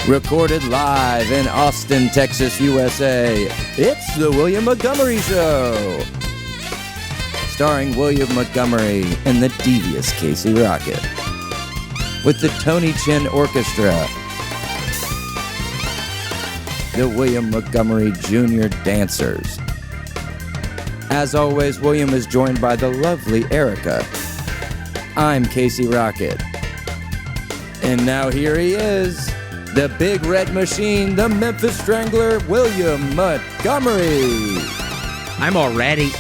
Recorded live in Austin, Texas, USA, it's the William Montgomery Show. Starring William Montgomery and the devious Casey Rocket. With the Tony Chin Orchestra. The William Montgomery Jr. Dancers. As always, William is joined by the lovely Erica. I'm Casey Rocket. And now here he is, the Big Red Machine, the Memphis Strangler, William Montgomery. I'm already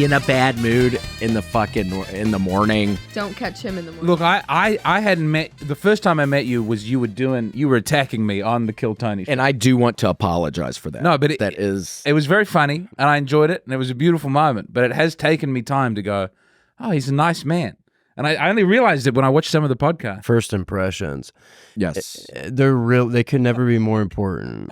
in a bad mood in the morning. Don't catch him in the morning. Look, I hadn't met, the first time I met you was you were attacking me on the Kill Tony show. And I do want to apologize for that. No, but it was very funny and I enjoyed it and it was a beautiful moment, but it has taken me time to go, oh, he's a nice man. And I only realized it when I watched some of the podcast. First impressions. Yes. They're real. They could never be more important.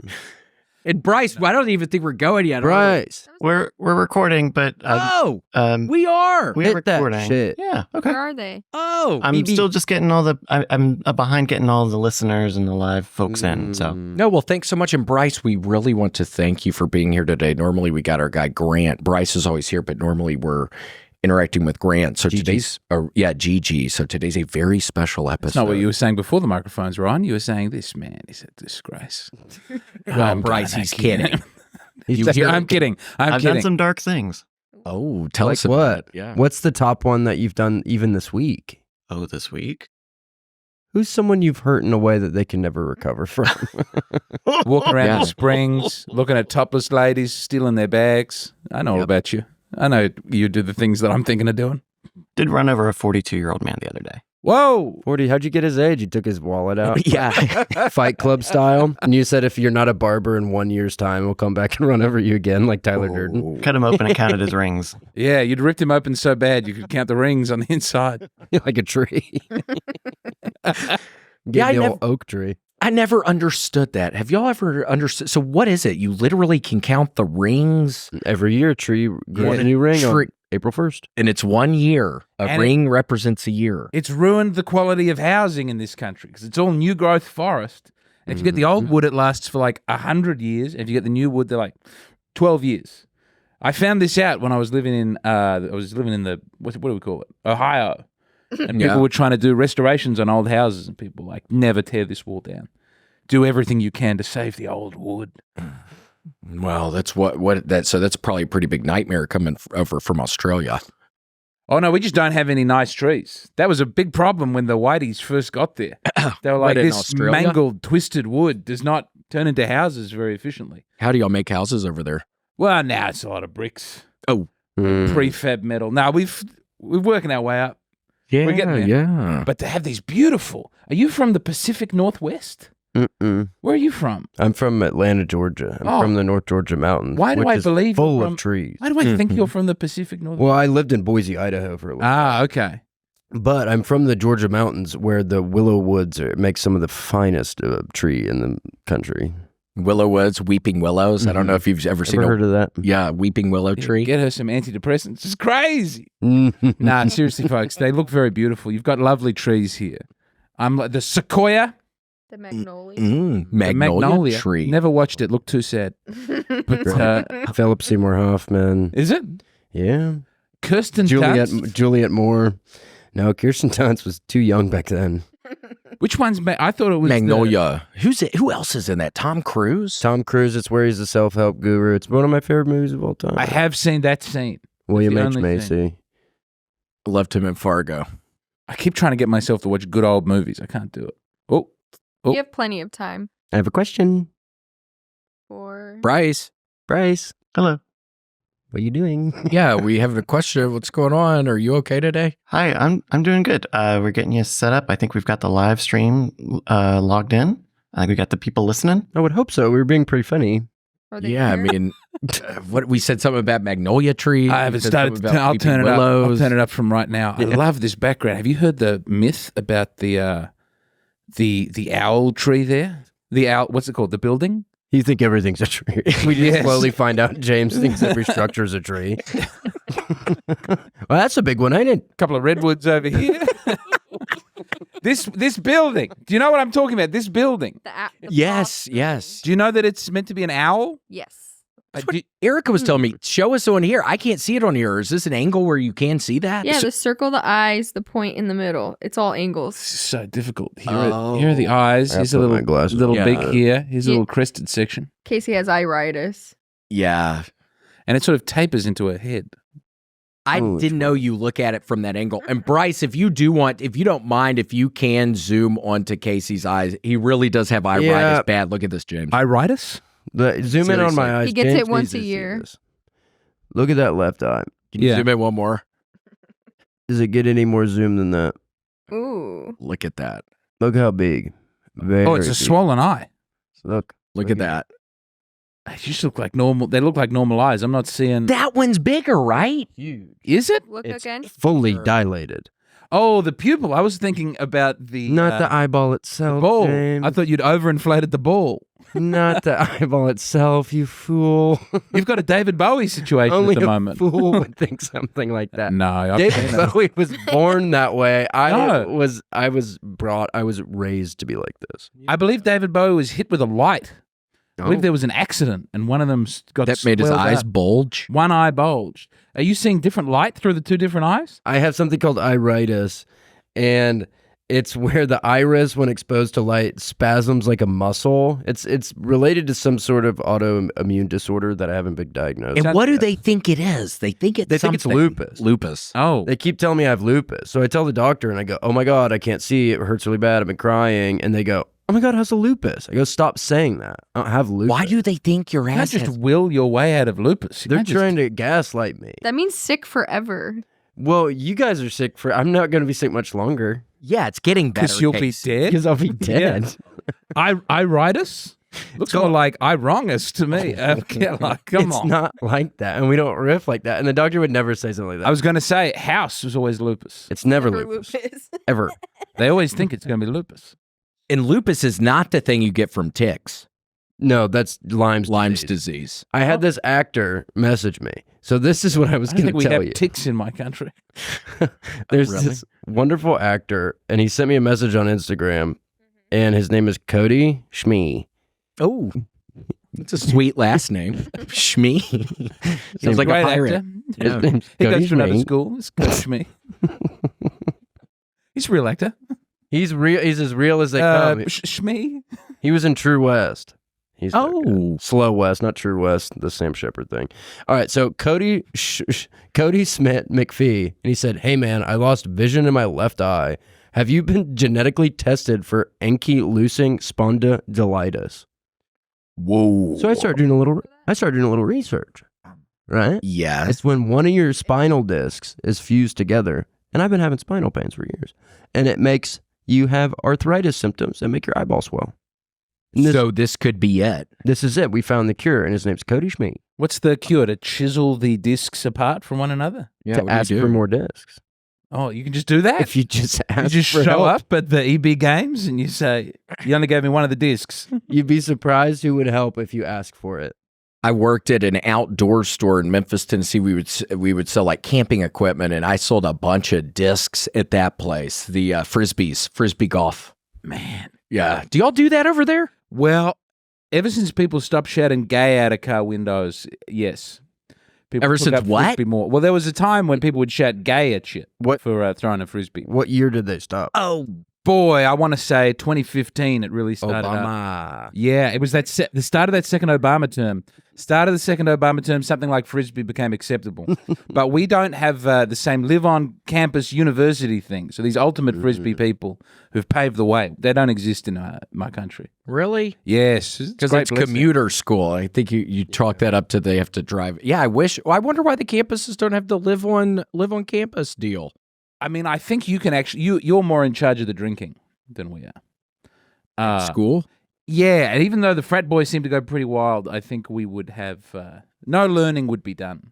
And Bryce, I don't even think we're going yet. Bryce. We're recording, but we are. We're Hit recording. that shit. Yeah. Okay. Where are they? Oh, I'm still just getting all the. I'm behind getting all the listeners and the live folks in. So no. Well, thanks so much, and Bryce, we really want to thank you for being here today. Normally, we got our guy Grant. Bryce is always here, but normally we're interacting with Grant. So today's, Gigi. So today's a very special episode. That's not what you were saying before the microphones were on. You were saying, this man is a disgrace. Well, Bryce, he's kidding. I'm kidding. I've done some dark things. Oh, tell us what? about it. Yeah. What's the top one that you've done even this week? Oh, this week? Who's someone you've hurt in a way that they can never recover from? Walking around the Springs, looking at topless ladies, stealing their bags. I know all about you. I know you do the things that I'm thinking of doing. Did run over a 42-year-old man the other day. Whoa! 40, how'd you get his age? You took his wallet out? Yeah. Fight Club style? And you said if you're not a barber in 1 year's time, we'll come back and run over you again like Tyler Durden. Cut him open and counted his rings. Yeah, you'd ripped him open so bad you could count the rings on the inside. Like a tree. Yeah, the old oak tree. I never understood that. Have y'all ever understood? So what is it? You literally can count the rings? Every year, a tree grows a new ring on April 1st. And it's 1 year. A ring represents a year. It's ruined the quality of housing in this country because it's all new growth forest. And if you get the old wood, it lasts for like 100 years. And if you get the new wood, they're like 12 years. I found this out when I was living in, what do we call it? Ohio. And people were trying to do restorations on old houses, and people were like, never tear this wall down. Do everything you can to save the old wood. Well, that's so that's probably a pretty big nightmare coming over from Australia. Oh no, we just don't have any nice trees. That was a big problem when the whiteys first got there. They were like, this mangled, twisted wood does not turn into houses very efficiently. How do y'all make houses over there? Well, now it's a lot of bricks. Oh, prefab metal. Now we're working our way up. Yeah, we're getting there. Yeah. But to have these beautiful. Are you from the Pacific Northwest? Mm-mm. Where are you from? I'm from Atlanta, Georgia. I'm from the North Georgia mountains. Why do I believe full of trees? Why do I think you're from the Pacific Northwest? Well, I lived in Boise, Idaho for a little while. Okay. But I'm from the Georgia mountains where the willow woods make some of the finest tree in the country. Willow woods, weeping willows. I don't know if you've ever seen heard of that. Yeah, weeping willow tree. Get her some antidepressants. It's crazy. Nah, seriously, folks, they look very beautiful. You've got lovely trees here. I'm like the sequoia. The magnolia. Magnolia tree. Never watched it. Looked too sad. But Philip Seymour Hoffman. Is it? Yeah. Kirsten Dunst? Juliet Moore. No, Kirsten Dunst was too young back then. Which one's? I thought it was Magnolia. Who else is in that? Tom Cruise. Tom Cruise. It's where he's a self-help guru. It's one of my favorite movies of all time. I have seen that scene. William H. Macy. Loved him in Fargo. I keep trying to get myself to watch good old movies. I can't do it. Oh. You have plenty of time. I have a question. For Bryce. Hello. What are you doing? Yeah, we have a question. What's going on? Are you okay today? Hi, I'm doing good. We're getting you set up. I think we've got the live stream logged in. I think we got the people listening. I would hope so. We were being pretty funny. Yeah, I mean, what we said something about magnolia trees. I haven't started. I'll turn it up. I'll turn it up from right now. I love this background. Have you heard the myth about the owl tree there? The owl. What's it called? The building. You think everything's a tree. We just slowly find out James thinks every structure is a tree. Well, that's a big one, ain't it? A couple of redwoods over here. This building. Do you know what I'm talking about? This building. The Yes, box yes. Do you know that it's meant to be an owl? Yes. That's what Erica was telling me. Show us on here. I can't see it on here. Is this an angle where you can see that? Yeah, the circle, the eyes, the point in the middle. It's all angles. This is so difficult. Here, Oh. here are the eyes. I Here's a put little my glasses little on. beak Yeah. here. Here's a Yeah. little crested section. Casey has iritis. Yeah. And it sort of tapers into her head. I Oh, didn't know you look at it from that angle. And Bryce, if you don't mind, if you can zoom onto Casey's eyes, he really does have iritis Yeah. bad. Look at this, James. Iritis? Zoom in on Seriously. my eyes. He gets James it once needs a to see year. this. Look at that left eye. Can you Yeah. zoom in one more? Does it get any more zoom than that? Ooh. Look at that. Look how big. Very Oh, it's a big. swollen eye. Look. Look at that. They just look like normal. They look like normal eyes. I'm not seeing. That one's bigger, right? Huge. Is it? Look It's again. fully Sure. dilated. Oh, the pupil. I was thinking about the Not the eyeball itself. ball. James. I thought you'd overinflated the ball. Not the eyeball itself, you fool. You've got a David Bowie situation Only at the a moment. fool would think something like that. No, I've David seen it. Bowie was born that way. I No. was raised to be like this. I believe David Bowie was hit with a light. I believe there was an accident, and one of them got That made his swelled eyes up. bulge. One eye bulged. Are you seeing different light through the two different eyes? I have something called iritis, and it's where the iris, when exposed to light, spasms like a muscle. It's related to some sort of autoimmune disorder that I haven't been diagnosed. And what do they think it is? They think it's They think it's something. lupus. Lupus. Oh, They keep telling me I have lupus. So I tell the doctor and I go, "Oh my God, I can't see. It hurts really bad. I've been crying." And they go, "Oh my God, how's the lupus?" I go, "Stop saying that. I don't have lupus." Why do they think your you can't ass just has... will your way out of lupus. You They're can't just- trying to gaslight me. That means sick forever. Well, you guys are sick I'm not going to be sick much longer. Yeah, it's getting better. because you'll be Casey. dead. Because I'll be dead. Iritis looks more like irongus to me. Yeah, like, come It's on. not like that. And we don't riff like that. And the doctor would never say something like that. I was going to say house was always lupus. It's never Never lupus. lupus. Ever. They always think it's going to be lupus. And lupus is not the thing you get from ticks. No, that's Lyme's disease. Disease. I had this actor message me. So this is what I was I don't going think we to tell have you. ticks in my country. There's Really? this wonderful actor, and he sent me a message on Instagram, and his name is Cody Shmee. Oh, that's a sweet last name. Shmee. Sounds like a Great pirate. actor. His Yeah. name's He Cody goes to another Shmee. school. It's Coach me. He's a real actor. He's real. He's as real as they come. Shmee. He was in True West. He's that Oh. good. Slow West, not True West, the Sam Shepard thing. All right, so Cody Smith McPhee, and he said, "Hey man, I lost vision in my left eye. Have you been genetically tested for ankylosing spondylitis?" Whoa. So I started doing a little research. Right? Yeah. It's when one of your spinal discs is fused together, and I've been having spinal pains for years, and it makes you have arthritis symptoms that make your eyeball swell. And So this could be it. this is it. We found the cure, and his name's Cody Schmee. What's the cure? To chisel the discs apart from one another? Yeah. To ask for more discs. Oh, you can just do that? If you just You ask just for show help, up at the EB games and you say, you only gave me one of the discs. you'd be surprised who would help if you ask for it. I worked at an outdoor store in Memphis, Tennessee. We would sell like camping equipment, and I sold a bunch of discs at that place. The frisbees, frisbee golf. Man. Yeah. Do y'all do that over there? Well, ever since people stopped shouting gay out of car windows, yes. People Ever took since up what? Frisbee more. Well, there was a time when people would shout gay at shit What? for throwing a frisbee. What year did they stop? Oh, Boy, I want to say 2015 it really started up. Obama. Yeah, it was the start of that second Obama term. Start of the second Obama term, something like Frisbee became acceptable. But we don't have the same live-on-campus university thing. So these ultimate Frisbee people who've paved the way, they don't exist in my country. really? Yes. Because it's commuter school. I think you chalk that up to they have to drive. Yeah, I wonder why the campuses don't have the live on campus deal. I mean, I think you can actually, you're more in charge of the drinking than we are. School? Yeah, and even though the frat boys seem to go pretty wild, I think we would have, no learning would be done.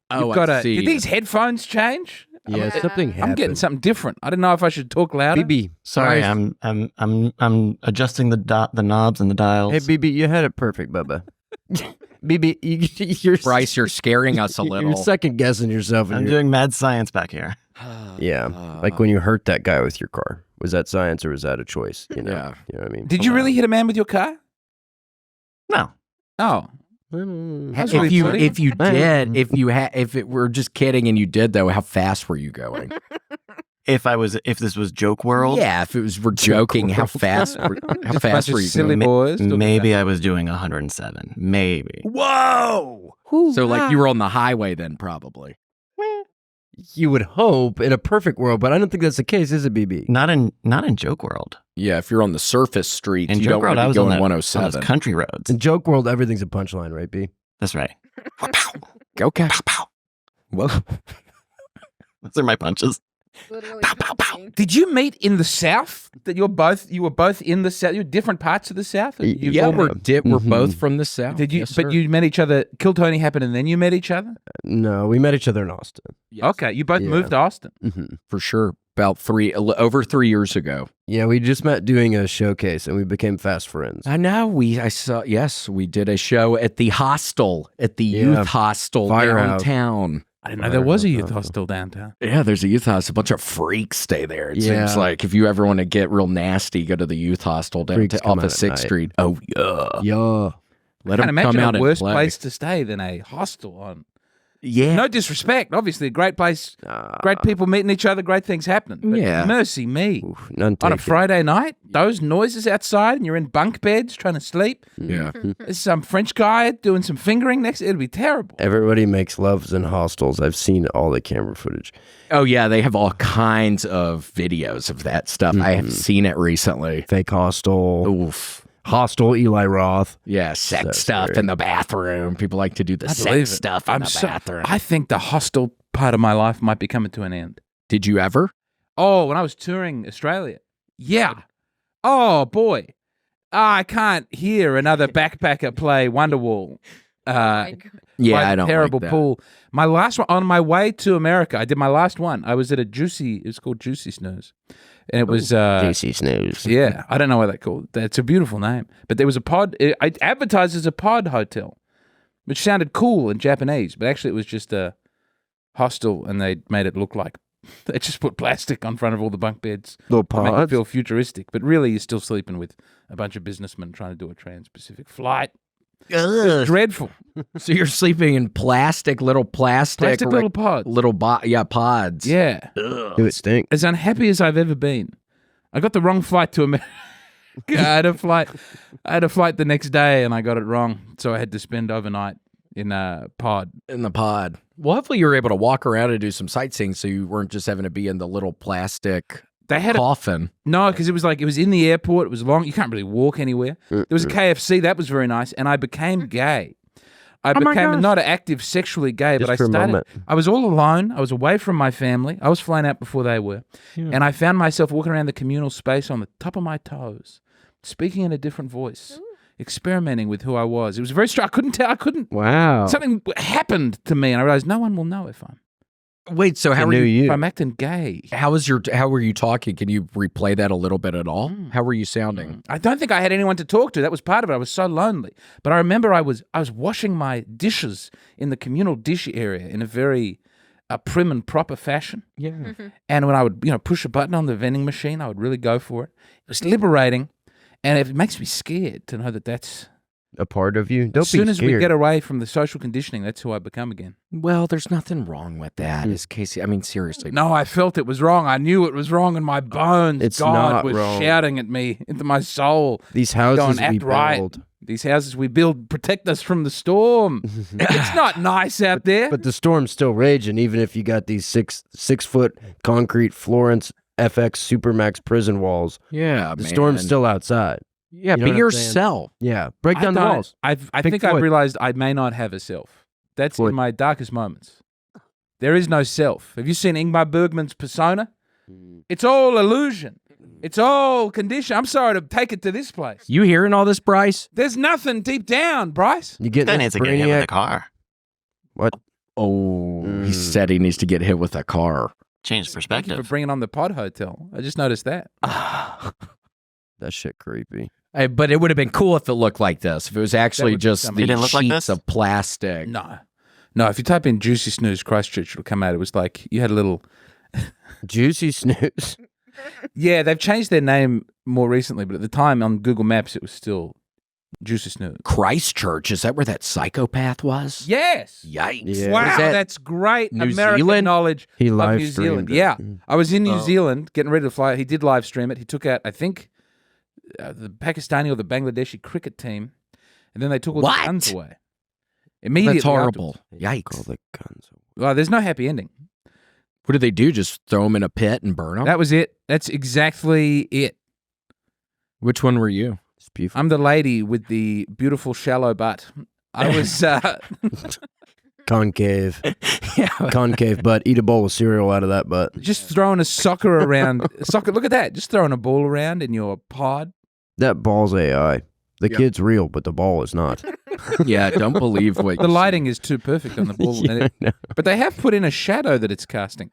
Oh, Got I see. Did these headphones change? Yeah, something happened. I'm getting something different. I don't know if I should talk louder. BB. Sorry, Bryce. I'm adjusting the knobs and the dials. Hey, BB, you had it perfect, Bubba. BB, you're Bryce, you're scaring us a little. You're second guessing yourself. I'm doing mad science back here. Yeah, like when you hurt that guy with your car. Was that science or was that a choice? You know, Yeah. you know what I mean. Did you really hit a man with your car? No. Oh, If really you funny. if you did, if it were just kidding and you did though, how fast were you going? If this was Joke World, Yeah, if it was we're joking, how fast were bunch of you silly going? boys. talking maybe I was doing 107. Maybe. Whoa! So like you were on the highway then, probably. You would hope in a perfect world, but I don't think that's the case, is it, BB? Not in Joke World. Yeah, if you're on the surface streets, In you Joke don't World, want I to be was on going on 107. those country roads. In joke world, everything's a punchline, right, B? That's right. Okay. Well, Those are my punches. Literally Did you meet in the South? That you were both in the South. You're different parts of the South. You yeah, all we're met- we're both from the South. Did you? Yes, but sir. you met each other. Kill Tony happened, and then you met each other. No, we met each other in Austin. Yes, Okay, you both Yeah. moved to Austin. for sure. About over 3 years ago. Yeah, we just met doing a showcase and we became fast friends. I know. We did a show at the hostel, at the Yeah. youth hostel Firehouse. downtown. I didn't know there was a youth hostel downtown. Yeah, there's a youth hostel. A bunch of freaks stay there. It Yeah. seems like if you ever want to get real nasty, go to the youth hostel down Freaks come off out of at 6th night. Street. Oh, yeah. Yeah. Let I them can't imagine come out a and worse play. place to stay than a hostel on. Yeah. No disrespect, obviously, a great place, great people meeting each other, great things happening. But Yeah. mercy me. Oof, none On a taken. Friday night, those noises outside, and you're in bunk beds trying to sleep. Yeah. There's some French guy doing some fingering next. It'll be terrible. Everybody makes loves in hostels. I've seen all the camera footage. Oh, yeah. They have all kinds of videos of that stuff. I have seen it recently. Fake hostel. Oof. Hostel Eli Roth. Yeah, sex That's stuff great. in the bathroom. People like to do the I believe sex it. stuff in the bathroom. I think the hostel part of my life might be coming to an end. Did you ever? Oh, when I was touring Australia. Yeah. Oh, boy. I can't hear another backpacker play Wonderwall. my God. Yeah, by I the don't terrible like that. pool. My last one on my way to America. I did my last one. I was at it was called Juicy Snooze, and it was JC Snooze. yeah. I don't know why they called it. It's a beautiful name, but there was a pod. It advertised as a pod hotel, which sounded cool in Japanese, but actually it was just a hostel, and they made it look like they just put plastic on front of all the bunk beds Little to make it pods. feel futuristic. But really, you're still sleeping with a bunch of businessmen trying to do a trans-Pacific flight. Dreadful. So you're sleeping in little plastic Little pods. pods. Yeah. It would stink. As unhappy as I've ever been. I got the wrong flight to America. I had a flight the next day and I got it wrong. So I had to spend overnight in a pod. In the pod. Well, hopefully you were able to walk around and do some sightseeing so you weren't just having to be in the little plastic They had coffin. no, because it was in the airport. It was long. You can't really walk anywhere. There was a KFC. That was very nice. And I became gay. I became not active sexually gay, Just but I for a started. moment. I was all alone. I was away from my family. I was flying out before they were. And I found myself walking around the communal space on the top of my toes, speaking in a different voice, experimenting with who I was. It was very strange. I couldn't tell. I couldn't. Wow. Something happened to me, and I realized no one will know if Wait, so how were you? if I'm acting gay. How were you talking? Can you replay that a little bit at all? How were you sounding? I don't think I had anyone to talk to. That was part of it. I was so lonely. But I remember I was washing my dishes in the communal dish area in a very prim and proper fashion. Yeah. And when I would, push a button on the vending machine, I would really go for it. It was liberating, and it makes me scared to know that that's A part of you. Don't as soon be as we scared. get away from the social conditioning, that's who I become again. Well, there's nothing wrong with that, is Casey. I mean, seriously. No, I felt it was wrong. I knew it was wrong in my bones. It's God not was wrong. shouting at me into my soul. These houses Going, we act right. build. These houses we build protect us from the storm. It's not nice out there. But the storm's still raging, even if you got these six foot concrete Florence FX Supermax prison walls. Yeah, The man. storm's still outside. Yeah, You know be what I'm saying? yourself. Yeah. Break down the don't- walls. I Pink think I've Floyd. realized I may not have a self. That's Floyd. in my darkest moments. There is no self. Have you seen Ingmar Bergman's Persona? It's all illusion. It's all condition. I'm sorry to take it to this place. You hearing all this, Bryce? There's nothing deep down, Bryce. You get Guy this needs to get hit with brainiac. a car. What? Oh, he said he needs to get hit with a car. Change Thank you for perspective. bringing on the pod hotel. I just noticed that. That shit creepy. Hey, but it would have been cool if it looked like this. If it was actually would- just It the didn't look like sheets this? of plastic. No, if you type in Juicy Snooze Christchurch, it'll come out. It was like you had a little. Juicy snooze. Yeah, they've changed their name more recently, but at the time on Google Maps, it was still Juicy Snoot. Christchurch, is that where that psychopath was? Yes. Yikes. Yeah. Wow, Is that that's great New American Zealand? knowledge He of live New Zealand. streamed it. Yeah, I was in New Zealand getting ready to fly. He did live stream it. He took out, I think, the Pakistani or the Bangladeshi cricket team, and then they took all the What? guns away. Immediately That's horrible. afterwards. Yikes. All the guns. Well, there's no happy ending. What did they do? Just throw them in a pit and burn them? That was it. That's exactly it. Which one were you? It's beautiful. I'm the lady with the beautiful shallow butt. I was Concave. Concave butt. Eat a bowl of cereal out of that butt. just throwing a soccer around. Soccer. Look at that. Just throwing a ball around in your pod. That ball's AI. The kid's real, but the ball is not. Yeah, don't believe what The lighting is too perfect on the ball. Yeah, I know. But they have put in a shadow that it's casting.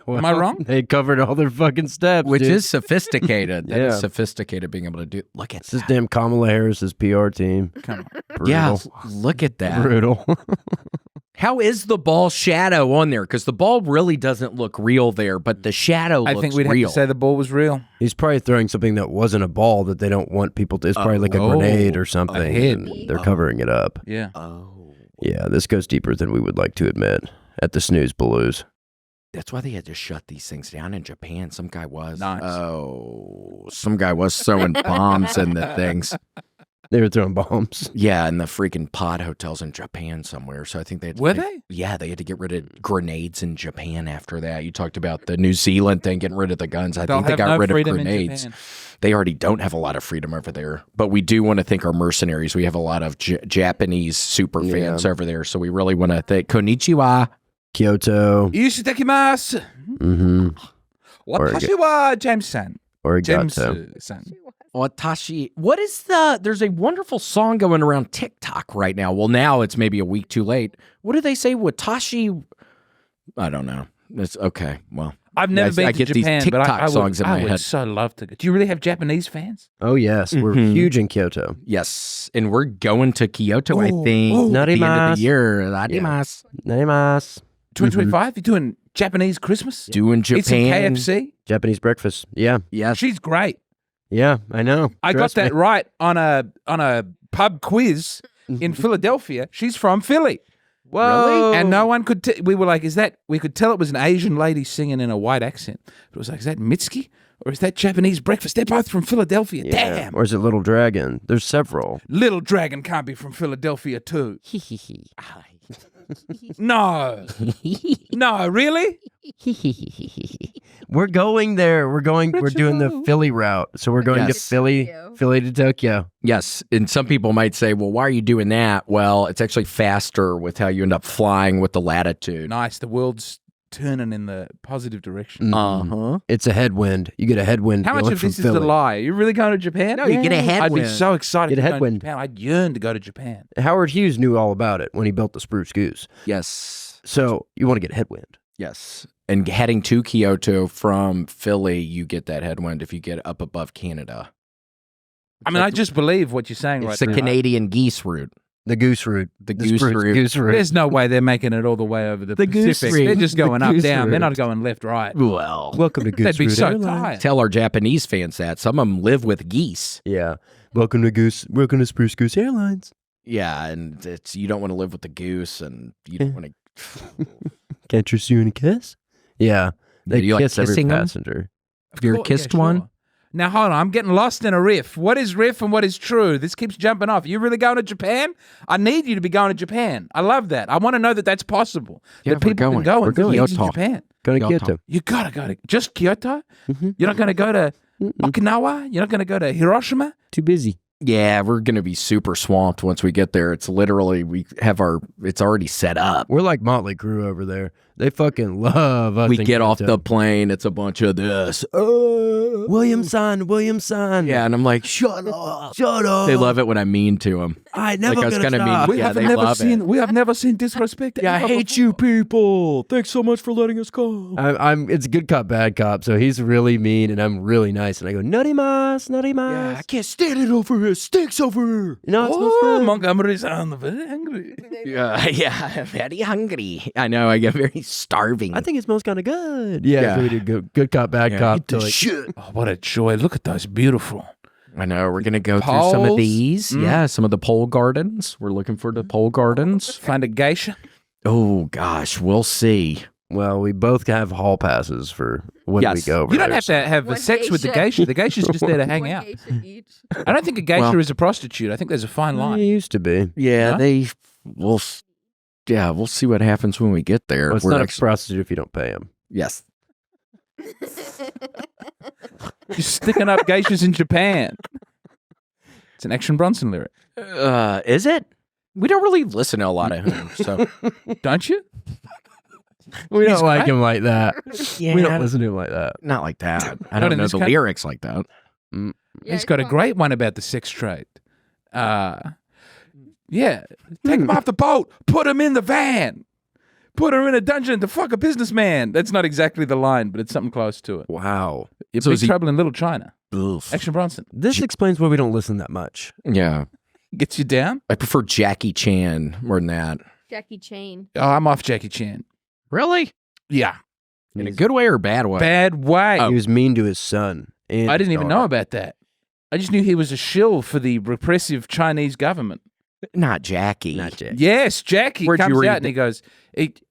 Am I wrong? They covered all their fucking steps, Which dude. is sophisticated. That is Yeah. sophisticated being able to do. Look at It's this that. damn Kamala Harris's PR team. Come on. Brutal. Yeah, look at that. Brutal. How is the ball shadow on there? Because the ball really doesn't look real there, but the shadow I looks think we'd real. have to say the ball was real. He's probably throwing something that wasn't a ball that they don't want people to. It's probably like a Oh, grenade or something. a head. And they're covering it up. Yeah. Oh. Yeah, this goes deeper than we would like to admit at the snooze blues. That's why they had to shut these things down in Japan. Some guy was. Nice. Oh, some guy was throwing bombs in the things. They were throwing bombs. Yeah, in the freaking pod hotels in Japan somewhere. So I think they had to Were take- they? Yeah, they had to get rid of grenades in Japan after that. You talked about the New Zealand thing, getting rid of the guns. I They'll think they have got no rid of freedom in grenades. Japan. They already don't have a lot of freedom over there. But we do want to thank our mercenaries. We have a lot of Japanese super fans over there. So we really want to thank Konnichiwa. Kyoto. Ishitakimasu. Mm-hmm. Watashi wa James-san. Origato. James-san. Watashi. What is there's a wonderful song going around TikTok right now. Well, now it's maybe a week too late. What do they say? Watashi. I don't know. It's okay. Well, I've never been I to get these Japan, but TikTok I songs in my would head. so love to go. Do you really have Japanese fans? Oh, yes. We're Mhm. huge in Kyoto. Yes, and we're going to Kyoto, I Ooh, think, ooh. at the end of Narimasu. the year. Narimasu. Narimasu. 2025? You're doing Japanese Christmas? Doing Japan. Eat some KFC? Japanese breakfast. Yeah. Yes. She's great. Yeah, I know. I got Trust that me. right on a pub quiz in Philadelphia. She's from Philly. Whoa. And no one could. We were like, "Is that?" We could tell it was an Asian lady singing in a white accent. But it was like, "Is that Mitski or is that Japanese breakfast?" They're both from Philadelphia. Yeah. Damn. Or is it Little Dragon? There's several. Little Dragon can't be from Philadelphia too. No. No, really? We're going there. We're doing the Philly route. So we're going Yes. to Philly to Tokyo. Yes, and some people might say, "Well, why are you doing that?" Well, it's actually faster with how you end up flying with the latitude. Nice. The world's turning in the positive direction. Uh-huh. It's a headwind. You get a headwind. How much going of from this is Philly. a lie? Are you really going to Japan? No, you get a I'd be headwind. so excited Get a to go to headwind. Japan. I'd yearn to go to Japan. Howard Hughes knew all about it when he built the Spruce Goose. Yes. So you want to get headwind. Yes. And heading to Kyoto from Philly, you get that headwind if you get up above Canada. I mean, I just believe what you're saying It's right the now. Canadian geese route. The goose route. The goose Spruce route. Goose route. There's no way they're making it all the way over the goose Pacific. route. They're just going The up, goose down. They're route. not going left, right. Well, Welcome to Goose They'd be Route so Airlines. tired. tell our Japanese fans that. Some of them live with geese. Yeah. Welcome to Spruce Goose Airlines. Yeah, and it's you don't want to live with the goose, and you don't want to. Can't trust you in a kiss? Yeah. They Do you like kiss every kissing 'em? passenger. Have you ever Cool, kissed yeah, one? sure. Now, hold on. I'm getting lost in a riff. What is riff and what is true? This keeps jumping off. You really going to Japan? I need you to be going to Japan. I love that. I want to know that that's possible. Yeah, that people we're can go We're and going. visit Kyoto. Japan. Going to Kyoto. Kyoto. You gotta go to just Kyoto. Mhm. You're not gonna go to Okinawa. You're not gonna go to Hiroshima. Too busy. Yeah, we're gonna be super swamped once we get there. It's literally it's already set up. We're like Motley Crue over there. They fucking love us. We in get off Kyoto. the plane, it's a bunch of this. Williamson. Yeah, and I'm like, shut up. Shut up. They love it when I'm mean to them. I never Like I was gonna gonna stop. mean- Yeah, they love it. We have never seen disrespect. Yeah, I ever hate before. you people. Thanks so much for letting us go. I'm it's good cop, bad cop. So he's really mean and I'm really nice. And I go, nutty mas. Yeah, I can't stand it over here. Stinks over here. No, it smells Oh, good. Montgomery's on the very angry. Yeah, I'm very hungry. I know, I get very starving. I think it smells kind of good. Yeah, so we did good cop, bad cop. To like, shit. Oh, what a joy. Look at those beautiful. I know. We're going to go through some of Poles? these. Yeah, some of the pole gardens. We're looking for the pole gardens. Find a geisha. Oh, gosh. We'll see. well, we both have hall passes for when we Yes. go over You don't there, have to have One sex with the geisha. geisha. The geisha's just there to hang One out. geisha each. I don't think a geisha Well- is a prostitute. I think there's a fine It line. used to be. Yeah, Huh? we'll see what happens when we get there. Well, it's We're not a actually- prostitute if you don't pay him. Yes. You're sticking up geishas in Japan. It's an Action Bronson lyric. Is it? We don't really listen to a lot of him, so Don't you? We He's don't like great. him like that. yeah, We don't listen to him like that. not like that. I Not don't in know this the country. lyrics like that. Yeah, He's got a come on. great one about the sex trade. Yeah. Take him off the boat. Put him in the van. Put her in a dungeon to fuck a businessman. That's not exactly the line, but it's something close to it. Wow. You're So Big is he- Trouble in Little China. Oof. Action Bronson. This explains why we don't listen that much. Yeah, Gets you down? I prefer Jackie Chan more than that. Jackie Chain. Oh, I'm off Jackie Chan. Really? Yeah. In a good way or a bad way? Bad way. Oh. He was mean to his son. and I didn't his even daughter. know about that. I just knew he was a shill for the repressive Chinese government. Not Jackie. Not Jackie. Yes, Jackie Where'd you comes read out and he goes,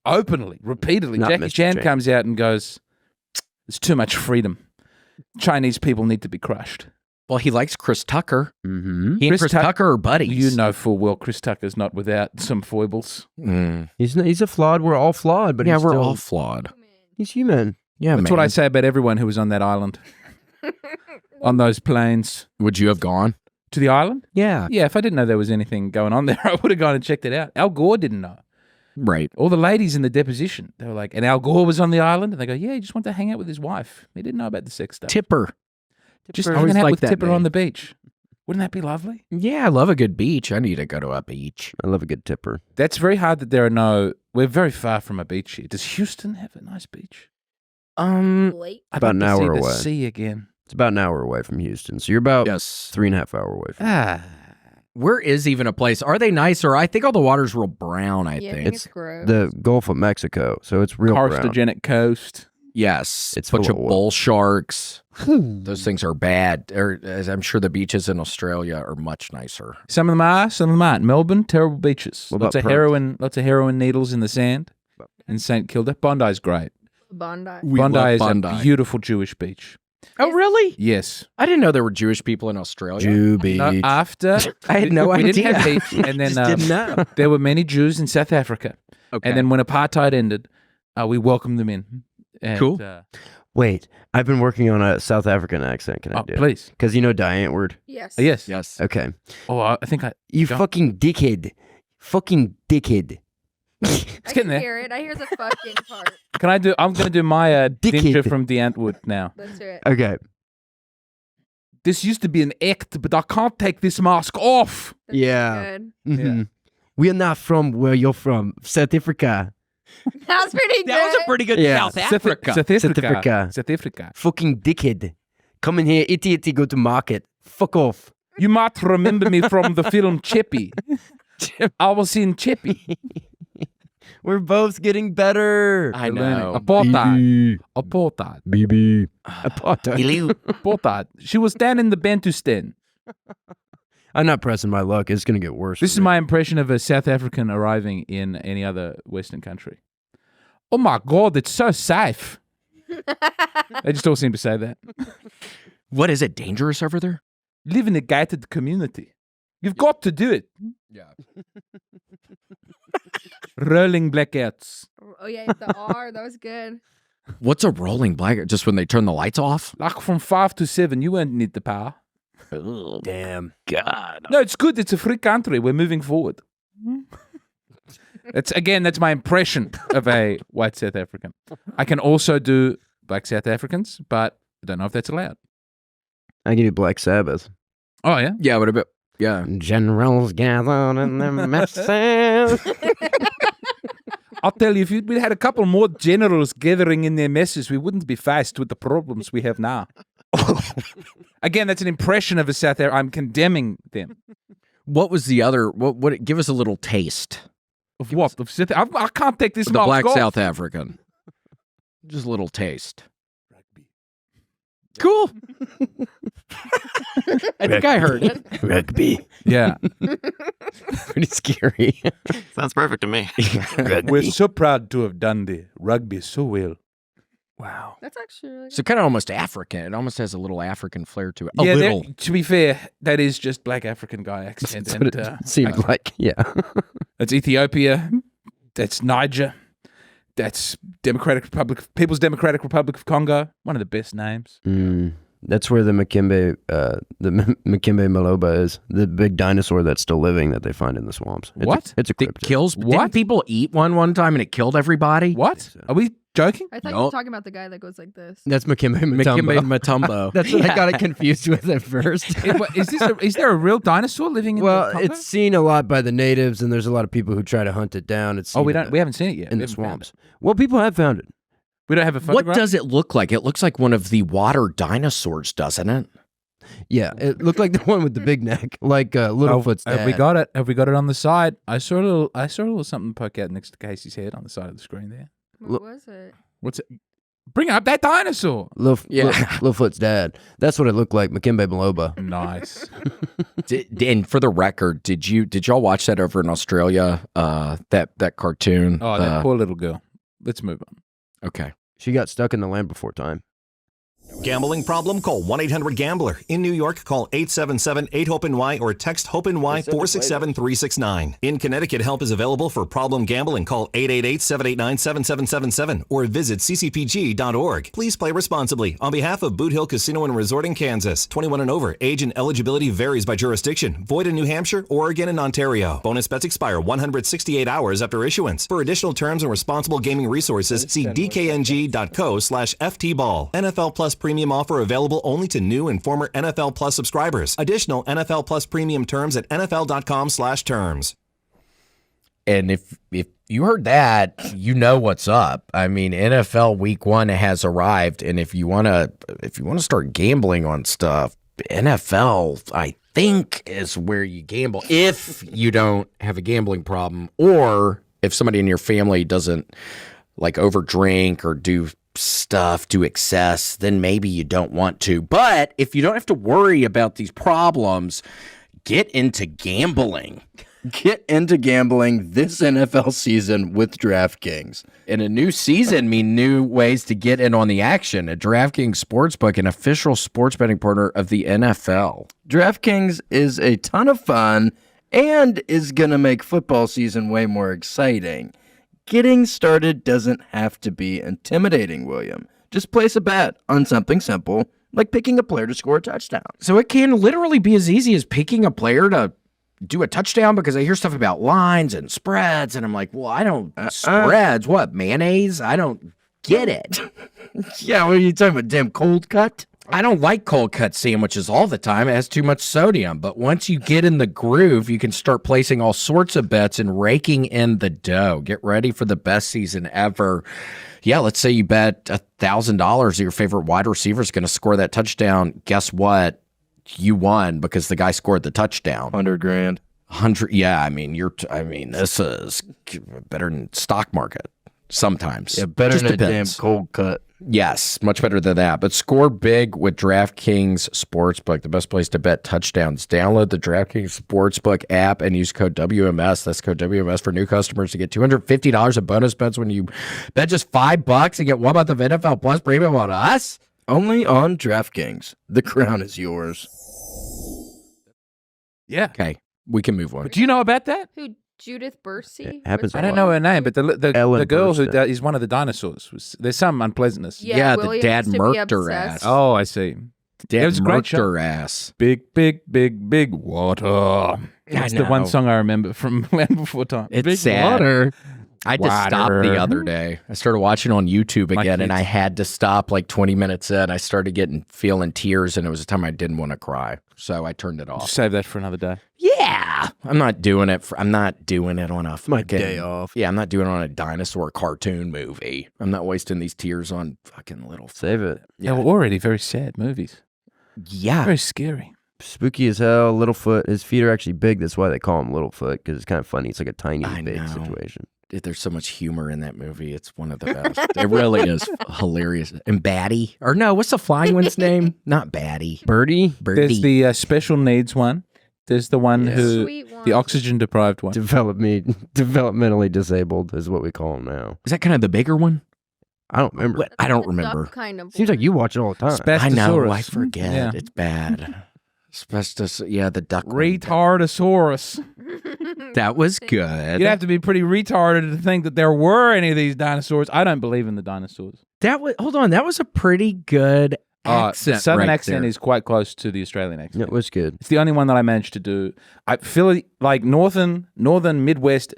openly, repeatedly, Not Jackie Mr. Chan Chan. comes out and goes, there's too much freedom. Chinese people need to be crushed. Well, he likes Chris Tucker. Mm-hmm. He and Chris Chris Tuck- Tucker are buddies. You know full well Chris Tucker's not without some foibles. Mm. He's a flawed. We're all flawed, but Yeah, he's we're still, all flawed. he's human. Yeah, That's man. what I say about everyone who was on that island, on those planes. Would you have gone? To the island? Yeah. Yeah, if I didn't know there was anything going on there, I would have gone and checked it out. Al Gore didn't know. Right. All the ladies in the deposition, they were like, and Al Gore was on the island? And they go, yeah, he just wanted to hang out with his wife. He didn't know about the sex stuff. Tipper. Just I hanging always out liked with that Tipper name. on the beach. Wouldn't that be lovely? Yeah, I love a good beach. I need to go to a beach. I love a good tipper. That's very hard that there are no, we're very far from a beach here. Does Houston have a nice beach? Late. I'd About like an to hour see the away. sea again. It's about an hour away from Houston, so you're about Yes. 3.5 hours away from. Ah. Where is even a place? Are they nicer? I think all the water's real brown, I Yeah, I think. think it's gross. The Gulf of Mexico, so it's real brown. Carcinogenic coast. Yes. It's bunch full of of bull sharks. Those things are bad. As I'm sure the beaches in Australia are much nicer. Some of them are, some of them aren't. Melbourne, terrible beaches. What Lots about of heroin needles in the sand. In St Kilda. Bondi's great. Bondi. We Bondi love is Bondi. a beautiful Jewish beach. Oh, really? Yes. I didn't know there were Jewish people in Australia. Jew beach. No, after I had no we idea. didn't have beach, and then Just didn't know. there were many Jews in South Africa, Okay. and then when apartheid ended, we welcomed them in. And, Cool. Wait, I've been working on a South African accent. Can I Oh, do it? please. Because you know Die Antwoord. Yes. Yes. Yes. Okay. Oh, I think I. You Go. fucking dickhead. Fucking dickhead. I getting can there. hear it. I hear the fucking part. Can I do? I'm going to do my Dickhead. ninja from the Antwoord now. Let's hear it. Okay. This used to be an act, but I can't take this mask off. That's Yeah. Good. Mhm. We're not from where you're from, South Africa. That's pretty good. pretty good Yeah. South Africa. South Africa. South Africa. South Africa. Fucking dickhead. Come in here, itty itty, go to market. Fuck off. You might remember me from the film Chippy. I was in Chippy. We're both getting better. I know. Apartheid. Apartheid. BB. Apartheid. Apartheid. She was down in the Bantustan. I'm not pressing my luck. It's going to get worse. This for is me. my impression of a South African arriving in any other Western country. Oh my God, it's so safe. They just all seem to say that. What is it? Dangerous over there? Live in a gated community. You've got to do it. Yeah. Rolling blackouts. Oh yeah, the R. That was good. What's a rolling blanket? Just when they turn the lights off? Like from 5 to 7, you won't need the power. Damn. God. No, it's good. It's a free country. We're moving forward. That's my impression of a white South African. I can also do black South Africans, but I don't know if that's allowed. I give you Black Sabbath. Oh, yeah? Yeah, what about? Yeah. Generals gathered in their messes. I'll tell you, if we had a couple more generals gathering in their messes, we wouldn't be faced with the problems we have now. Again, that's an impression of a South African. I'm condemning them. What was the other? What? Give us a little taste. Of what? Of I can't take this The Mouse black golf. South African. Just a little taste. Rugby. Cool. I think I heard it. Rugby. Yeah. Pretty scary. Sounds perfect to me. We're so proud to have done the rugby so well. Wow. That's actually really So kind of almost African. It almost has a little African flair to it. A Yeah, little. to be fair, that is just black African guy accent. That's what And, it seemed like. Yeah. that's Ethiopia. That's Niger. That's People's Democratic Republic of Congo. One of the best names. That's where the Mokembe Maloba is, the big dinosaur that's still living that they find in the swamps. It's a It cryptid. kills. What? Didn't people eat one time and it killed everybody? What? Are we joking? I thought you were Nope. talking about the guy that goes like this. That's Mokembe Mokembe Mutombo. Mutombo. That's what I got it confused with at first. Is there a real dinosaur living in Well, the Congo? it's seen a lot by the natives, and there's a lot of people who try to hunt it down. It's we seen we haven't seen it yet. in We the haven't found swamps. Well, people have found it. it. We don't have a What photograph. does it look like? It looks like one of the water dinosaurs, doesn't it? Yeah, it looked like the one with the big neck, like Littlefoot's dad. Have we got it? Have we got it on the side? I saw a little something poke out next to Casey's head on the side of the screen there. What was it? What's it? Bring up that dinosaur. Littlefoot's dad. That's what it looked like, Mokembe Maloba. Nice. And for the record, did y'all watch that over in Australia? That cartoon. Oh, that poor little girl. Let's move on. Okay. She got stuck in the land before time. Gambling problem? Call 1-800-GAMBLER. In New York, call 877-8-HOPE-NY or text HOPE-NY 467-369. In Connecticut, help is available for problem gambling. Call 888-789-7777 or visit ccpg.org. Please play responsibly. On behalf of Boot Hill Casino and Resort in Kansas, 21 and over. Age and eligibility varies by jurisdiction. Void in New Hampshire, Oregon, and Ontario. Bonus bets expire 168 hours after issuance. For additional terms and responsible gaming resources, see dkng.co/ftball. NFL Plus premium offer available only to new and former NFL Plus subscribers. Additional NFL Plus premium terms at nfl.com/terms. And if you heard that, you know what's up. I mean, NFL Week 1 has arrived, and if you wanna start gambling on stuff, NFL, I think, is where you gamble if you don't have a gambling problem, or if somebody in your family doesn't like overdrink or do excess, then maybe you don't want to. But if you don't have to worry about these problems, get into gambling. Get into gambling this NFL season with DraftKings. And a new season mean new ways to get in on the action. A DraftKings Sportsbook, an official sports betting partner of the NFL. DraftKings is a ton of fun and is going to make football season way more exciting. Getting started doesn't have to be intimidating, William. Just place a bet on something simple, like picking a player to score a touchdown. So it can literally be as easy as picking a player to do a touchdown, because I hear stuff about lines and spreads, and I'm like, well, I don't, spreads, what, mayonnaise? I don't get it. Yeah, what are you talking about, damn cold cut? I don't like cold cut sandwiches all the time. It has too much sodium. But once you get in the groove, you can start placing all sorts of bets and raking in the dough. Get ready for the best season ever. Yeah, let's say you bet $1,000 your favorite wide receiver is going to score that touchdown. Guess what? You won because the guy scored the touchdown. $100,000. 100. Yeah, I mean, this is better than stock market sometimes. Yeah, better Just than a damn depends. cold cut. Yes, much better than that. But score big with DraftKings Sportsbook, the best place to bet touchdowns. Download the DraftKings Sportsbook app and use code WMS. That's code WMS for new customers to get $250 of bonus bets when you bet just $5 and get 1 month of NFL Plus premium on us. Only on DraftKings. The crown is yours. Yeah. Okay, we can move on. But do you know about that? Who? Judith Bursey? It happens What's I don't know her name, but the Ellen girl who Burstyn. is one of the dinosaurs. There's some unpleasantness. Yeah, the William dad used to be murked her obsessed. ass. Oh, I see. Dad it was a great murked show. her ass. Big, big, big, big water. That's the one know. song I remember from Land Before Time. It's Big sad. water. I had to stop the Water. other day. I started watching on YouTube My again, and kids. I had to stop like 20 minutes in. I started feeling tears, and it was a time I didn't want to cry, so I turned it off. Save that for another day. Yeah, I'm not doing it. I'm not doing it on a My fucking day off. Yeah, I'm not doing it on a dinosaur cartoon movie. I'm not wasting these tears on fucking little. Save it. Yeah, well, already very sad movies. Yeah, Very scary. spooky as hell. Littlefoot. His feet are actually big. That's why they call him Littlefoot, because it's kind of funny. It's like a tiny big know. situation. There's so much humor in that movie. It's one of the best. It really is hilarious. And Batty, or no, what's the flying one's name? Not Batty. Birdie. There's the special needs one. There's the one who, Sweet one. the oxygen deprived one. Developmentally disabled is what we call him now. Is that kind of the bigger one? I don't remember. What? I don't Duck remember. kind of Seems like one. you watch it all the time. I know. Spastosaurus. I forget. Yeah. It's bad. Asbestos. Yeah, the duck. one. Retardosaurus. That was good. You'd have to be pretty retarded to think that there were any of these dinosaurs. I don't believe in the dinosaurs. That was. Hold on. That was a pretty good accent. Southern right accent there. is quite close to the Australian accent. It was good. It's the only one that I managed to do. I feel it like northern Midwest.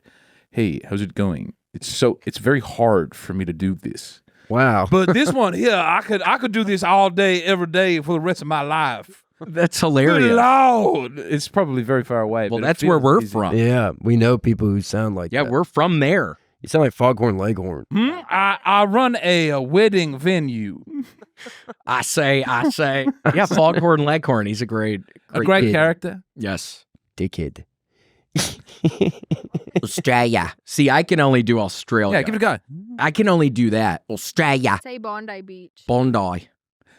Hey, how's it going? It's very hard for me to do this. Wow. But this one here, I could do this all day, every day for the rest of my life. That's Good hilarious. Lord. It's probably very far away. Well, but it that's where feels we're easy. from. Yeah, we know people who sound like Yeah, that. we're from there. You sound like Foghorn Leghorn. I run a wedding venue. I say. Yeah, Foghorn Leghorn. He's a great kid. Character. Yes. Dickhead. Australia. See, I can only do Australia. Yeah, give it a go. I can only do that. Australia. Say Bondi Beach. Bondi.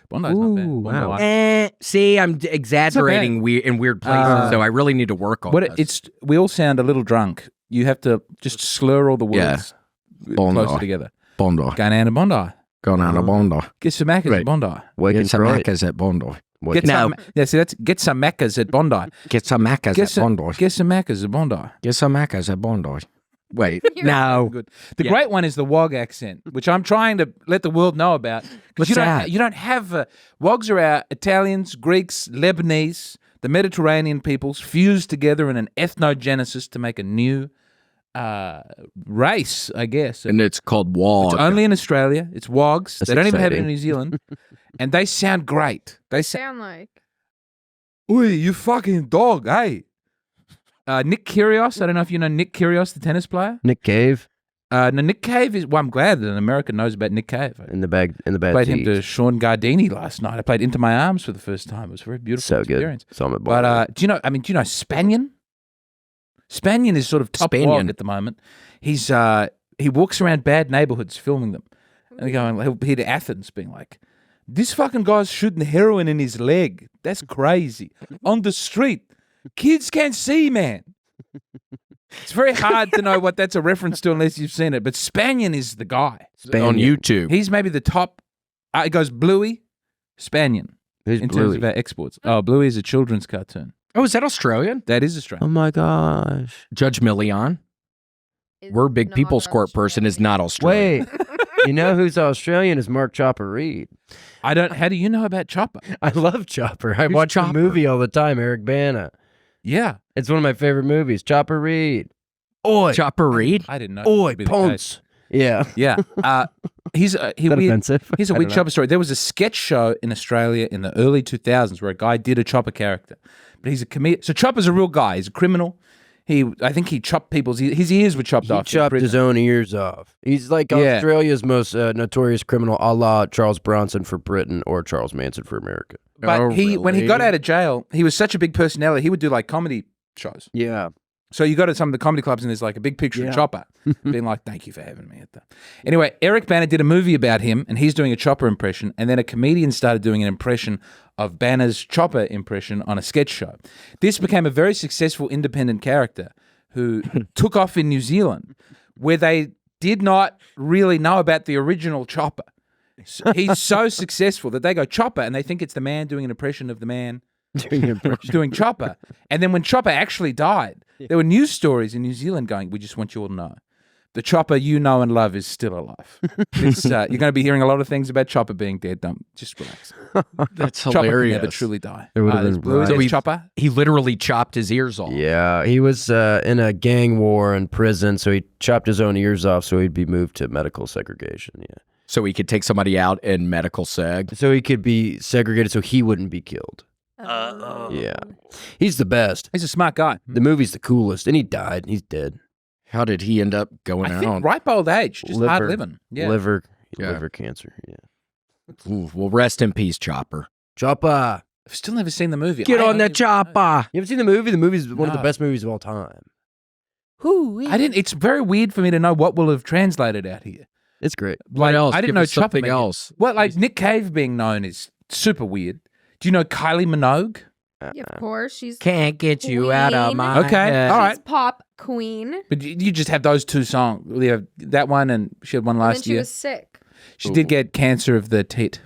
Bondi's not bad. Ooh, wow. Bondi. See, I'm exaggerating in weird places, so I really need to work on this. We all sound a little drunk. You have to just slur all the words Bondi. closer together. Bondi. Going down to Bondi. Going out of Bondi. Get some Maccas Right. at Bondi. Waking Get some Fright. Maccas at Bondi. Get No. some, yeah, see, get some Maccas at Bondi. Get some Maccas Get at some, Bondi. get some Maccas at Bondi. Get some Maccas at Bondi. Wait, no. Good. The Yeah. great one is the Wog accent, which I'm trying to let the world know about. 'Cause What's you don't, that? You don't have Wogs are our Italians, Greeks, Lebanese, the Mediterranean peoples fused together in an ethnogenesis to make a new race, I guess. And it's called Wog. It's only in Australia. It's Wogs. That's They don't even have it in exciting. New Zealand, and they sound great. They sound. Sound like. Oi, you fucking dog, hey. Nick Kyrgios. I don't know if you know Nick Kyrgios, the tennis player. Nick Cave No, Nick Cave is. Well, I'm glad that an American knows about Nick Cave. in the bad Played him to seats. Sean Gardini last night. I played Into My Arms for the first time. It was a very beautiful So good. experience. So I'm at But do you know Spanion? Spanion is sort of top Spanion. Wog at the moment. He's he walks around bad neighborhoods filming them, and he'll be to Athens, being like, "This fucking guy's shooting heroin in his leg. That's crazy on the street. Kids can't see, man." It's very hard to know what that's a reference to unless you've seen it. But Spanion is the guy on YouTube. He's maybe the top. It goes Bluey, Spanion Who's in Bluey? terms of our exports. Oh, Bluey is a children's cartoon. Oh, is that Australian? That is Australian. Oh my gosh. Judge Million. Is We're Big not People's Court person is not Australian. Wait. You know who's Australian is Mark Chopper Reed. I don't. How do you know about Chopper? I love Chopper. I Who's watch Chopper? the movie all the time, Eric Bana. Yeah, It's one of my favorite movies. Chopper Reed. Oi. Chopper Reed? I didn't know. Oi, that would be the Ponce. Yeah. case. Yeah. He's Is that offensive? Here's a I weird don't know. Chopper story. There was a sketch show in Australia in the early 2000s where a guy did a Chopper character, but he's a comedian. So Chopper's a real guy. He's a criminal. I think he chopped his ears were chopped He off. in chopped his prison. own ears off. He's like Yeah. Australia's most notorious criminal, a la Charles Bronson for Britain or Charles Manson for America. But Oh, when he really? got out of jail, he was such a big personality. He would do like comedy shows. Yeah. So you go to some of the comedy clubs and there's like a big picture Yeah. of Chopper being like, "Thank you for having me." Anyway, Eric Bana did a movie about him and he's doing a Chopper impression, and then a comedian started doing an impression of Banner's Chopper impression on a sketch show. This became a very successful independent character who took off in New Zealand, where they did not really know about the original Chopper. So he's so successful that they go Chopper and they think it's the man doing an impression of the man doing Chopper. And then when Chopper actually died, there were news stories in New Zealand going, "We just want you all to know. The Chopper you know and love is still alive." You're going to be hearing a lot of things about Chopper being dead. Don't just relax. That's Chopper can hilarious. never truly die. It would've There's been Bluey, right. there's So he- Chopper. He literally chopped his ears off. Yeah. He was in a gang war in prison, so he chopped his own ears off so he'd be moved to medical segregation. Yeah. So he could take somebody out in medical seg. So he could be segregated so he wouldn't be killed. Yeah. He's the best. He's a smart guy. The movie's the coolest. And he died. He's dead. How did he end up going I out? think ripe old age, just hard Liver- living. Yeah. Liver Yeah. liver cancer. Yeah. Ooh, well, rest in peace, Chopper. Chopper. I've still never seen the movie. Get I on the don't even know. chopper. You haven't seen the movie? The movie's one of the No. best movies of all time. I didn't. It's very weird for me to know what will have translated out here. It's great. What else? I didn't Give know us something Chopper. else. Well, like Nick Cave being known is super weird. Do you know Kylie Minogue? Yeah, of course, she's Can't get you out of Queen. my Okay, head. all right. she's pop queen. But you just have those two songs. You have that one, and she had one And then last she year. was sick, She did get cancer of the tit.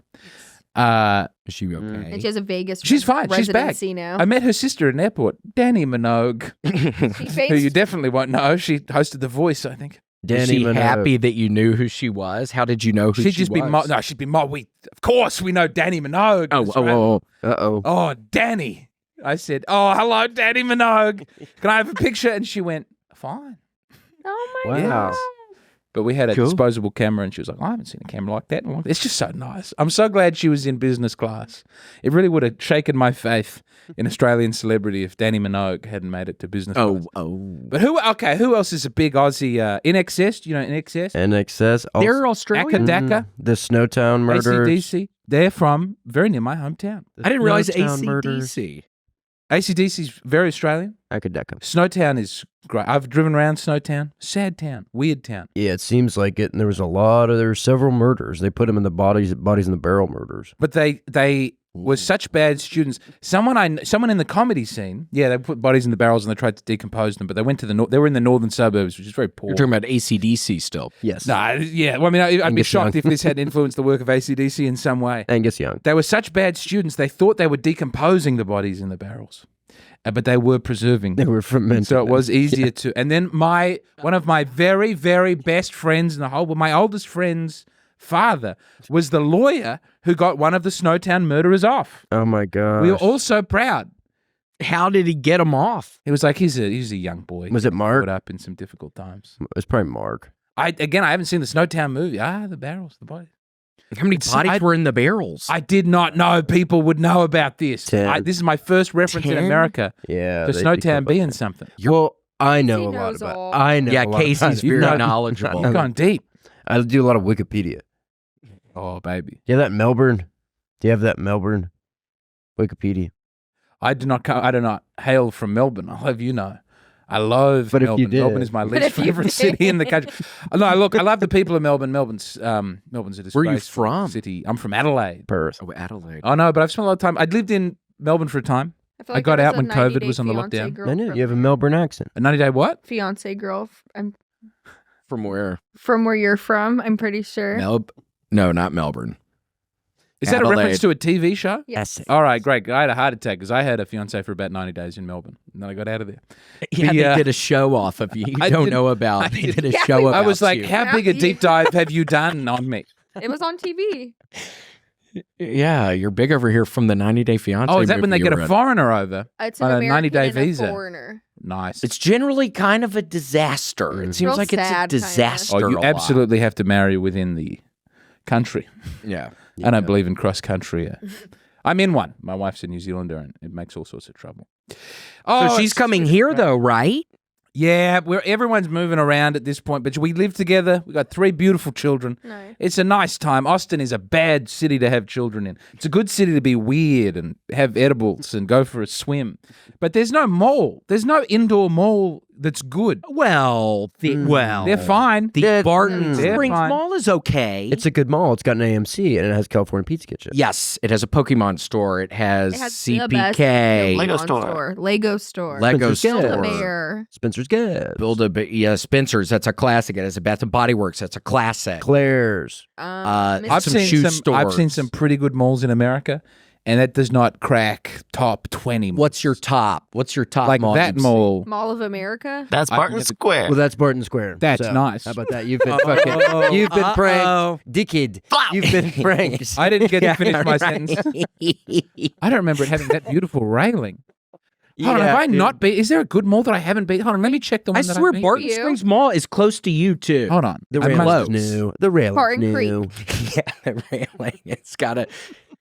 Is she okay? and she has a Vegas. She's fine. She's back. residency now. I met her sister at an airport, Danny Minogue, She who faced you definitely won't know. She hosted The Voice, I think. Is she happy that you knew who she was? How did you know who She'd she just was? been no, she'd been of course we know Danny Minogue. Oh. Uh-oh. Oh, Danny. I said, oh, hello, Danny Minogue. Can I have a picture? And she went, fine. Oh my Wow. gosh. But we had a Cool. disposable camera, and she was like, I haven't seen a camera like that in a long time. It's just so nice. I'm so glad she was in business class. It really would have shaken my faith in Australian celebrity if Danny Minogue hadn't made it to business class. But who else is a big Aussie? In Excess? Do you know In Excess? NXS. They're Australian. Akadaka, The Snowtown murders. ACDC. They're from very near my hometown. I didn't realize Snowtown murders. ACDC. ACDC's very Australian. Akadaka. Snowtown is great. I've driven around Snowtown. Sad town. Weird town. Yeah, it seems like it. And there were several murders. They put them in the bodies in the barrel murders. But they were such bad students. Someone in the comedy scene, yeah, they put bodies in the barrels and they tried to decompose them. But they went to they were in the northern suburbs, which is very poor. You're talking about ACDC still. Yes. No, yeah. Well, I mean, I'd be Angus shocked Young. if this had influenced the work of AC/DC in some way. Angus Young. They were such bad students. They thought they were decomposing the bodies in the barrels, but they were preserving. They were fermented. So it was easier to. And then one of my very, very best friends in the whole, my oldest friend's father was the lawyer who got one of the Snowtown murderers off. Oh my god. We were all so proud. How did he get him off? He was like, he's a young boy. Was it Mark? Put up in some difficult times. It was probably Mark. I haven't seen the Snowtown movie. The barrels, the bodies. How many bodies were in the barrels? I did not know people would know about this. 10. This is my first reference in 10? America Yeah. for they Snowtown decomposed being it. something. Well, I know Casey a lot knows about. all. I know. Yeah, a lot Casey's about it. very know- knowledgeable. You've gone deep. I do a lot of Wikipedia. Oh, baby. Do you have that Melbourne? Do you have that Melbourne Wikipedia? I do not hail from Melbourne. I'll have you know. I love But if Melbourne. you did- Melbourne is my least if you favorite did. city in the country. No, look, I love the people of Melbourne. Melbourne's a disgraceful Where are you from? city. I'm from Adelaide. Perth. Oh, Adelaide. Oh no, but I've spent a lot of time. I'd lived in Melbourne for a time. feel I got there out was when a COVID 90-day was on the fiancé lockdown. girl I know from you have a there. Melbourne accent. A 90-day what? Fiance girl. I'm From where? from where you're from. I'm pretty sure. No, not Melbourne. Is that a reference Adelaide. to a TV show? Yes. All right, great. I had a heart attack because I had a fiance for about 90 days in Melbourne. And then I got out of there. Yeah, The, they did a show off of you. You I don't did- know about. I They did- did a Yeah, show about I was like, you. how big a deep dive have you done on me? It was on TV. Yeah, you're big over here from the 90-Day Fiance. Oh, is that when they movie get you a were in. foreigner over? It's an On a American 90-day and visa. a foreigner. Nice. It's generally kind of a disaster. It seems Real like it's a sad, kinda. disaster. Oh, you a lot. absolutely have to marry within the country. Yeah. I don't believe in cross country. I'm in one. My wife's a New Zealander, and it makes all sorts of trouble. Oh, So she's it's- coming here, though, right? Yeah, everyone's moving around at this point, but we live together. We've got 3 beautiful children. Nice. It's a nice time. Austin is a bad city to have children in. It's a good city to be weird and have edibles and go for a swim. But there's no mall. There's no indoor mall that's good. Well, They're fine. The Barton They're Springs fine. Mall is okay. It's a good mall. It's got an AMC and it has California Pizza Kitchen. Yes, it has a Pokemon store. It has, It has the best CPK, Lego Pokemon store. Lego store. Lego Spencer's Gifts. store. Bear. Spencer's Gifts. Spencer's. That's a classic. It has a Bath and Body Works. That's a classic. Claire's. Miss- some shoe I've seen stores. some pretty good malls in America, and that does not crack top 20. What's your top? What's your top like mall that you've mall? Mall of America. That's Barton Square. Well, that's Barton Square. That's So, nice. How about that? You've been fucking. You've been pranked, dickhead. You've been pranked. I didn't get to finish my right. sentence. I don't remember it having that beautiful railing. Hold on, Yeah, have I dude. not been? Is there a good mall that I haven't been? Hold on, let me check the one I that swear I've been. Barton You? Springs Mall is close to you, too. Hold on. The I must- railing's new. The railing's Barton new. Creek. Yeah, the railing. It's got a...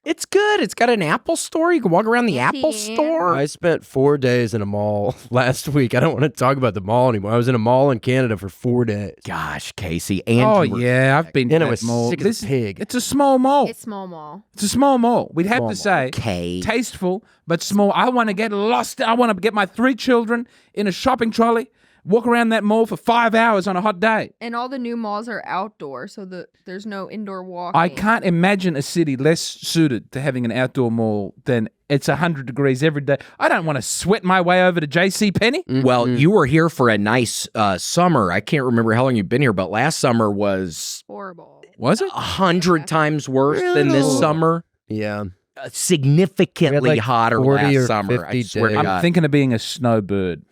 It's good. It's got an Apple store. You can walk around the Apple Yeah. store. I spent 4 days in a mall last week. I don't want to talk about the mall anymore. I was in a mall in Canada for 4 days. Gosh, Casey. And Oh you were- yeah, I've been to And I that was mall. sick as a pig. It's a small mall. It's small mall. It's a small mall. We'd have Small to mall. say Okay. tasteful but small. I want to get lost. I want to get my 3 children in a shopping trolley, walk around that mall for 5 hours on a hot day. And all the new malls are outdoor, so there's no indoor walking. I can't imagine a city less suited to having an outdoor mall than it's 100 degrees every day. I don't want to sweat my way over to JCPenney. Well, you were here for a nice summer. I can't remember how long you've been here, but last summer was Horrible. Was it? 100 times worse than this summer. Yeah. Significantly We had like hotter 40 last or summer. I 50 swear to days. I'm God. thinking of being a snowbird.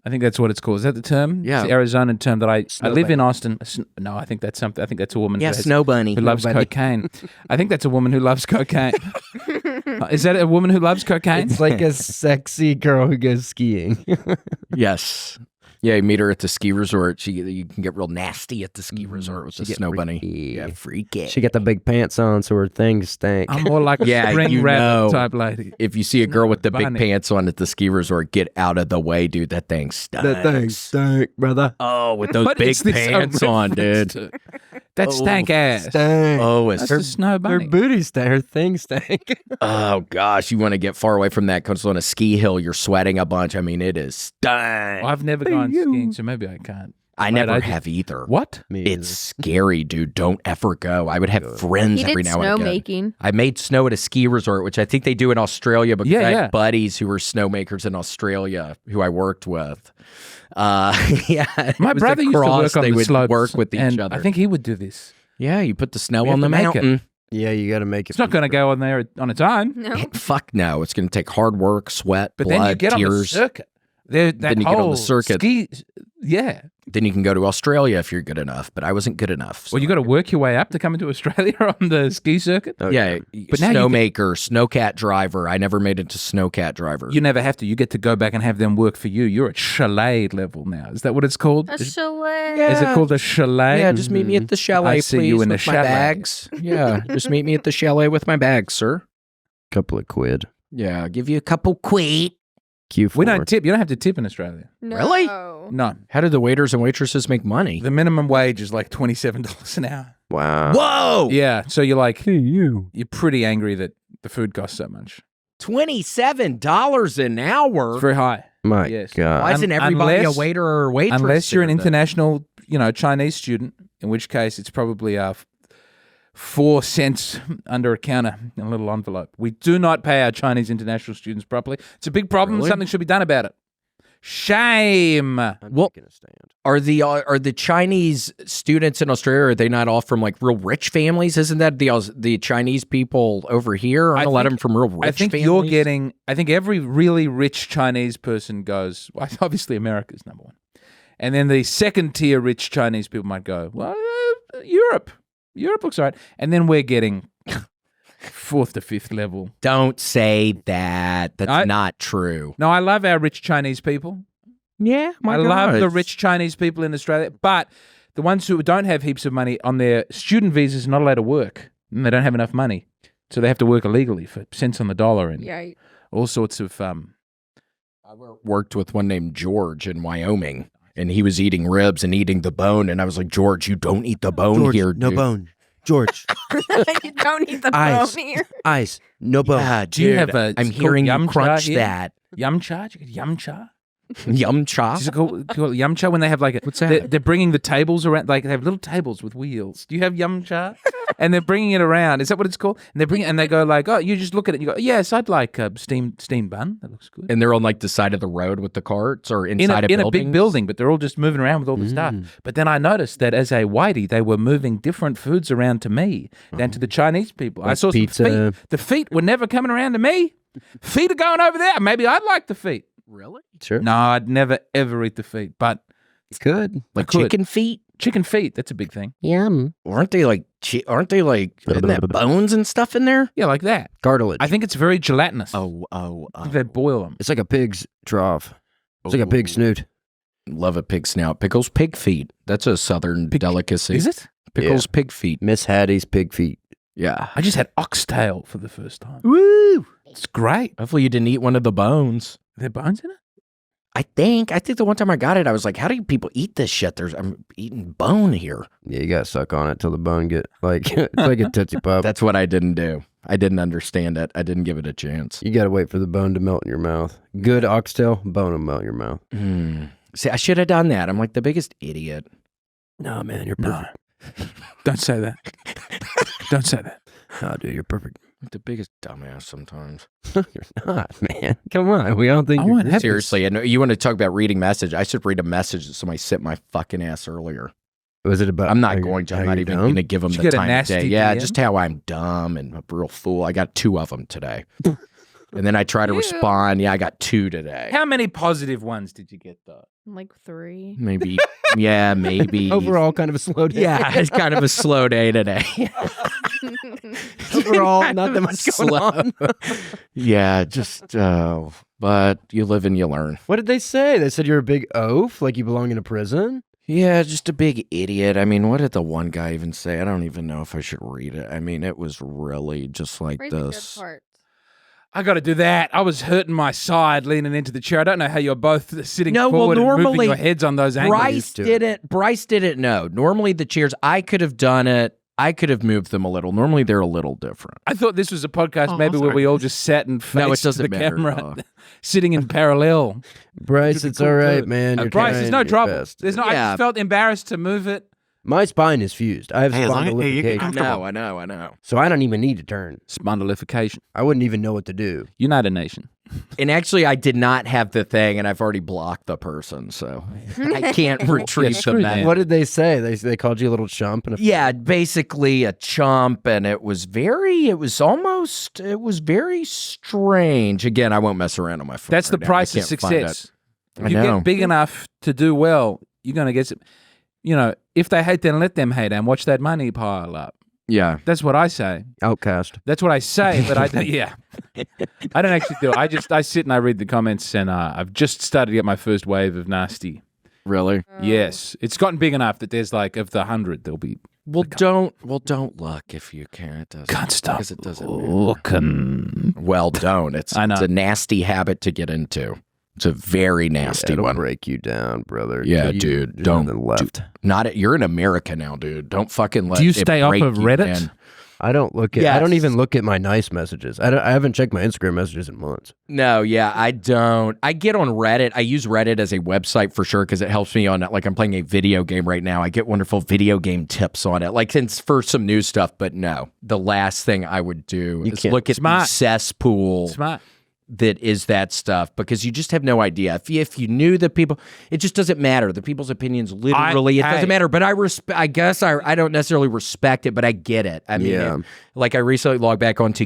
I think that's what it's called. Is that the term? Yeah. It's the Arizonan term that I live Snowbank. in Austin. No, I think that's something. I think that's a woman Yeah, who, has, Snow Bunny. who loves cocaine. I think that's a woman who loves cocaine. Is that a woman who loves cocaine? It's like a sexy girl who goes skiing. Yes. Yeah, you meet her at the ski resort. You can get real nasty at the ski resort with the get Snow Bunny. freaky. Yeah, freaky. She got the big pants on, so her things stink. I'm more like a Yeah, spring you rabbit know. type lady. If you see a girl with the big Bunny. pants on at the ski resort, get out of the way, dude. That thing stinks. That thing stink, brother. Oh, with those What big is this a pants on, reference dude. to? That stank ass. Stink. Oh, it's That's a snow Her bunny. booty stink. Her thing stink. oh gosh, you want to get far away from that because on a ski hill, you're sweating a bunch. I mean, it is stank. I've never gone skiing, so maybe I can't. I Wait, never I have either. What? Me It's scary, dude. Don't ever go. I would have friends He every did now and again. snowmaking. I made snow at a ski resort, which I think they do in Australia because Yeah, I yeah. had buddies who were snowmakers in Australia who I worked with. Yeah, it My was brother a used to cross. work on They the would slopes, work with each and other. I think he would do this. yeah, you put the snow We on have the to make it. mountain. Yeah, you got to make it. It's not going to go on there on its own. No. Fuck no, it's going to take hard work, sweat, But blood, then you get on the tears. circuit. That Then you get on the whole circuit. Ski, yeah. Then you can go to Australia if you're good enough. But I wasn't good enough. Well, you got to work your way up to come into Australia on the ski circuit. yeah, But now you snowmaker, snowcat driver. I never made it to snowcat driver. You never have to. You get to go back and have them work for you. You're at chalet level now. Is that what it's called? A Is chalet. Yeah. it called a chalet? Yeah, just meet me at the chalet, I see please, you in with the my chalet. bags. Yeah, just meet me at the chalet with my bags, sir. couple of quid. Yeah, I'll give you a couple quid. Q4. We don't tip. You don't have to tip in Australia. No. Really? No. How do the waiters and waitresses make money? The minimum wage is like $27 an hour. Wow. Whoa! Yeah. So you're like, Hey, you. you're pretty angry that the food costs so much. $27 an hour. It's very high. My Yes. God. Why isn't everybody unless- a waiter or a waitress? Unless you're an there, then? international, Chinese student, in which case it's probably 4 cents under a counter in a little envelope. We do not pay our Chinese international students properly. It's a big problem. Really? Something should be done about it. Shame. I'm Well- taking a stand. Are the Chinese students in Australia? Are they not all from like real rich families? Isn't that the Chinese people over here? Aren't I a lot of them think- from real rich I think families? you're getting. I think every really rich Chinese person goes. Well, obviously, America's number one, and then the second tier rich Chinese people might go. Well, Europe. Europe looks all right, and then we're getting 4th to 5th level. Don't say that. That's not true. No, I love our rich Chinese people. Yeah, I love the rich Chinese people in Australia, but the ones who don't have heaps of money on their student visas are not allowed to work, and they don't have enough money, so they have to work illegally for cents on the dollar and Yeah. all sorts of. I worked with one named George in Wyoming, and he was eating ribs and eating the bone, and I was like, George, you don't eat the bone here, dude. bone. George, You don't eat the Ice. bone here. ice, no bone. Yeah, Do you dude, have a- I'm it's called hearing you yum cha crunch here? that. Yum cha? Do you get yum cha? Yum cha? Is it called yum cha when they have like a, What's that? They're bringing the tables around, like they have little tables with wheels. Do you have yum cha? And they're bringing it around. Is that what it's called? And they bring it and they go like, oh, you just look at it and you go, yes, I'd like a steamed bun. That looks good. And they're on like the side of the road with the carts or In inside a big buildings? building, but they're all just moving around with all the stuff. But then I noticed that as a whitey, they were moving different foods around to me than to the Chinese people. I Like saw pizza. some feet. The feet were never coming around to me. Feet are going over there. Maybe I'd like the feet. Really? Sure. No, I'd never ever eat the feet, but It's good. Like could. chicken feet? chicken feet, that's a big thing. Yum. Aren't they like, isn't that bones and stuff in there? Yeah, like that. Cartilage. I think it's very gelatinous. Oh. I think they boil them. It's like a pig's trough. It's like a pig snoot. Love a pig snout. Pickles pig feet. That's a southern delicacy. Is it? Pickles pig feet. Miss Hattie's pig feet. Yeah. I just had oxtail for the first time. Woo! It's great. Hopefully you didn't eat one of the bones. Are there bones in it? I think the one time I got it, I was like, how do people eat this shit? I'm eating bone here. Yeah, you gotta suck on it till the bone get like it's like a Tootsie Pop. That's what I didn't do. I didn't understand it. I didn't give it a chance. You gotta wait for the bone to melt in your mouth. Good oxtail, bone will melt in your mouth. See, I should have done that. I'm like the biggest idiot. No, man, you're perfect. Don't say that. Don't say that. No, dude, you're perfect. Like the biggest dumbass sometimes. You're not, man. Come on, we don't think. I you're won't have Seriously, I know you want to talk about reading message. I should read a message that somebody sent my fucking ass earlier. Was it about? I'm not how going to. how I'm not you're even dumb? going to give them Did you the get a time of nasty day. Yeah, DM? just how I'm dumb and a real fool. I got 2 of them today. And then I try to Ew. respond. Yeah, I got 2 today. How many positive ones did you get, though? Like 3. Maybe. Yeah, maybe. Overall, kind of a slow day. Yeah, it's kind of a slow day today. Overall, not that much going on. Yeah, just, but you live and you learn. What did they say? They said you're a big oaf, like you belong in a prison. Yeah, just a big idiot. I mean, what did the one guy even say? I don't even know if I should read it. I mean, it was really just like Read the good this. part. I got to do that. I was hurting my side leaning into the chair. I don't know how you're both sitting No, well, forward and moving normally, your heads on those angles. Bryce didn't know. Normally the chairs, I could have done it. I could have moved them a little. Normally they're a little different. I thought this was a podcast maybe where we all just sat and faced No, it doesn't the matter. camera, sitting in parallel. Bryce, it's all right, man. You're Bryce, there's no trying your trouble. best. There's no. I Yeah. just felt embarrassed to move it. My spine is fused. I have Hey, as long as- hey, you get spondylification, comfortable. I know. so I don't even need to turn. Spondylification. I wouldn't even know what to do. United Nation. And actually, I did not have the thing, and I've already blocked the person, so I can't retrieve screw the that. message. What did they say? They called you a little chump and a Yeah, basically a chump, and it was very strange. Again, I won't mess around on my phone. That's the right now. price I of can't find it. success. I If you know. get big enough to do well, you're going to get some. You know, if they hate, then let them hate and watch that money pile up. Yeah. That's what I say. outcast. That's what I say, but I don't, yeah. I don't actually do it. I sit and I read the comments, and I've just started to get my first wave of nasty. Really? Yes, it's gotten big enough that there's like of the 100, there'll be. Well, don't look if you can. It doesn't. Can't stop because it doesn't. looking. Well, don't. It's I know. It's a nasty habit to get into. It's a very nasty It'll one. break you down, brother. Yeah, You- dude. there's Don't nothing left. You're in America now, dude. Don't fucking let. Do you it stay off break of you, Reddit? man. I don't look at. I Yes. don't even look at my nice messages. I haven't checked my Instagram messages in months. No, yeah, I don't. I get on Reddit. I use Reddit as a website for sure because it helps me on, like, I'm playing a video game right now. I get wonderful video game tips on it, like for some new stuff. But no, the last thing I would do is can't- look at the Smart. cesspool Smart. that is that stuff, because you just have no idea. If you knew the people, it just doesn't matter. The people's opinions, literally, it hey. doesn't matter. But I guess I don't necessarily respect it, but I get it. I mean, Yeah. like I recently logged back onto